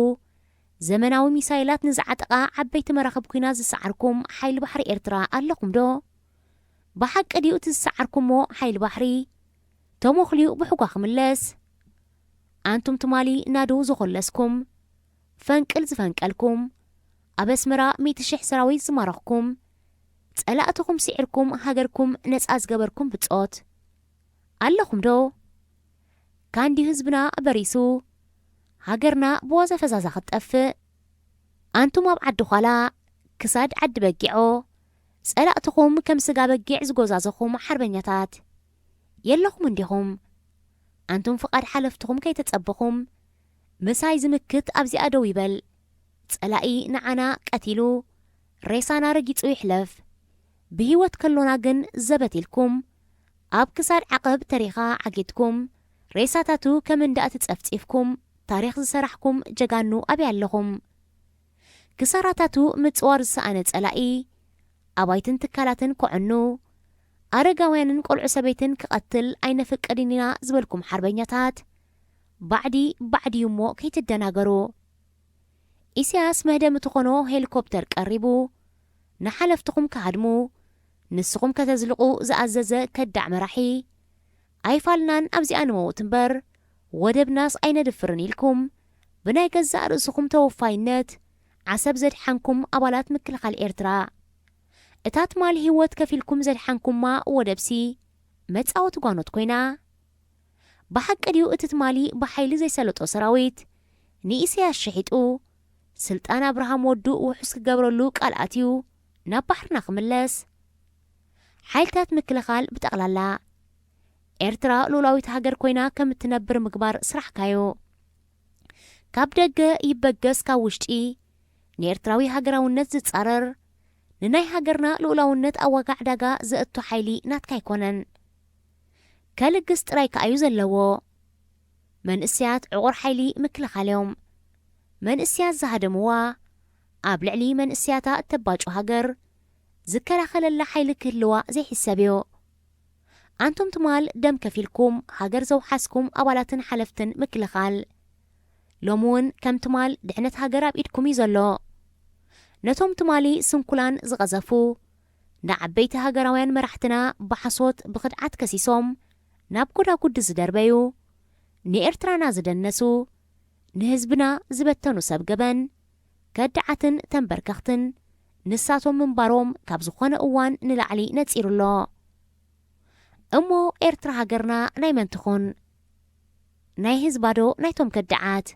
ዘመናዊ ሚሳይላት ንዝዓጠቓ ዓበይቲ መራኸቢ ኩናት ዝሰዓርኩም ሓይሊ ባሕሪ ኤርትራ ኣለኹም ዶ ብሓቂ ድዩ እቲ ዝሰዓርኩሞ ሓይሊ ባሕሪ ተሞኽልዩ ብሕጓ ክምለስ ኣንቱም ትማሊ ናዱ ዝኸለስኩም ፈንቅል ዝፈንቀልኩም ኣብ ኣስመራ 100,000 ሰራዊት ዝማረኽኩም ጸላእትኩም ሲዒርኩም ሃገርኩም ነፃ ዝገበርኩም ብጾት ኣለኹም ዶ ካንዲ ህዝብና በሪሱ ሃገርና ብዋዛ ፈዛዛ ክትጠፍእ ኣንቱም ኣብ ዓዲ ኋላ ክሳድ ዓዲ በጊዖ ጸላእትኩም ከም ስጋ በጊዕ ዝጎዛዘኹም ሓርበኛታት የለኹም እንዲኹም ኣንቱም ፍቓድ ሓለፍትኩም ከይተጸበኹም ምሳይ ዝምክት ኣብዚኣ ደው ይበል ጸላኢ ንዓና ቀቲሉ ሬሳና ረጊጹ ይሕለፍ ብህይወት ከሎና ግን ዘበቲልኩም ኣብ ክሳድ ዓቐብ ተሪኻ ዓጊትኩም ሬሳታቱ ከም እንዳእቲ ጸፍጺፍኩም ታሪኽ ዝሰራሕኩም ጀጋኑ ኣብያ ኣለኹም ክሳራታቱ ምጽዋር ዝሰኣነ ጸላኢ ኣባይትን ትካላትን ክዕኑ ኣረጋውያንን ቆልዑ ሰበይትን ክቐትል ኣይነፍቅድን ኢና ዝበልኩም ሓርበኛታት ባዕዲ እሞ ከይትደናገሩ ኢሳያስ መህደም እትኾኖ ሄሊኮፕተር ቀሪቡ ንሓለፍትኩም ክሃድሙ ንስኹም ከተዝልቑ ዝኣዘዘ ከዳዕ መራሒ ኣይፋልናን ኣብዚኣ ንመውት እምበር ወደብናስ ኣይነድፍርን ኢልኩም ብናይ ገዛእ ርእስኹም ተወፋይነት ዓሰብ ዘድሓንኩም ኣባላት ምክልኻል ኤርትራ እታ ትማል ህይወት ከፊልኩም ዘድሓንኩምማ ወደብሲ መጻወት ጓኖት ኮይና ብሓቂ ድዩ እቲ ትማሊ ብሓይሊ ዘይሰለጦ ሰራዊት ንኢሳያስ ሸሒጡ ስልጣን ኣብርሃም ወዱ ውሑስ ክገብረሉ ቃል ኣትዩ ናብ ባሕርና ክምለስ ሓይልታት ምክልኻል ብጠቕላላ ኤርትራ ሉላዊት ሃገር ኮይና ከም እትነብር ምግባር ስራሕካዮ ካብ ደገ ይበገስ ካብ ውሽጢ ንኤርትራዊ ሃገራውነት ዝጻረር ንናይ ሃገርና ሉላውነት ኣዋጋ ዕዳጋ ዘእቱ ሓይሊ ናትካ ኣይኮነን ከልግስ ጥራይ ከኣዩ ዘለዎ መንእስያት ዕቑር ሓይሊ ምክልኻል እዮም መንእስያት ዝሃደምዋ ኣብ ልዕሊ መንእስያታ እተባጩ ሃገር ዝከላኸለላ ሓይሊ ክህልዋ ዘይሕሰብ እዩ ኣንቱም ትማል ደም ከፊልኩም ሃገር ዘውሓስኩም ኣባላትን ሓለፍትን ምክልኻል ሎሚ እውን ከም ትማል ድሕነት ሃገር ኣብ ኢድኩም እዩ ዘሎ ነቶም ትማሊ ስንኩላን ዝቐዘፉ ንዓበይቲ ሃገራውያን መራሕትና ብሓሶት ብኽድዓት ከሲሶም ናብ ጎዳጉዲ ዝደርበዩ ንኤርትራና ዝደነሱ ንህዝብና ዝበተኑ ሰብ ገበን ከድዓትን ተንበርከኽትን ንሳቶም ምንባሮም ካብ ዝኾነ እዋን ንላዕሊ ነጺሩሎ እሞ ኤርትራ ሃገርና ናይ መን ትኹን ናይ ህዝባዶ ናይቶም ከድዓት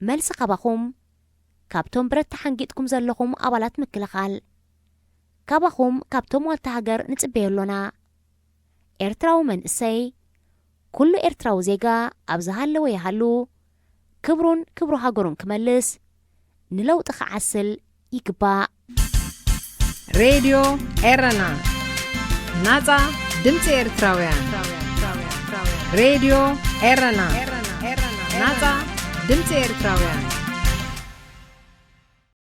መልሲ ካባኹም ካብቶም ብረት ተሓንጊጥኩም ዘለኹም ኣባላት ምክልኻል ካባኹም ካብቶም ዋልታ ሃገር ንጽበየሎና ኤርትራዊ መንእሰይ ኩሉ ኤርትራዊ ዜጋ ኣብ ዝሃለወ ይሃሉ ክብሩን ክብሩ ሃገሩን ክመልስ ንለውጢ ክዓስል ይግባእ ሬድዮ ኤረና ናጻ ድምፂ ኤርትራውያን ሬድዮ ኤረና ናጻ ድምፂ ኤርትራውያን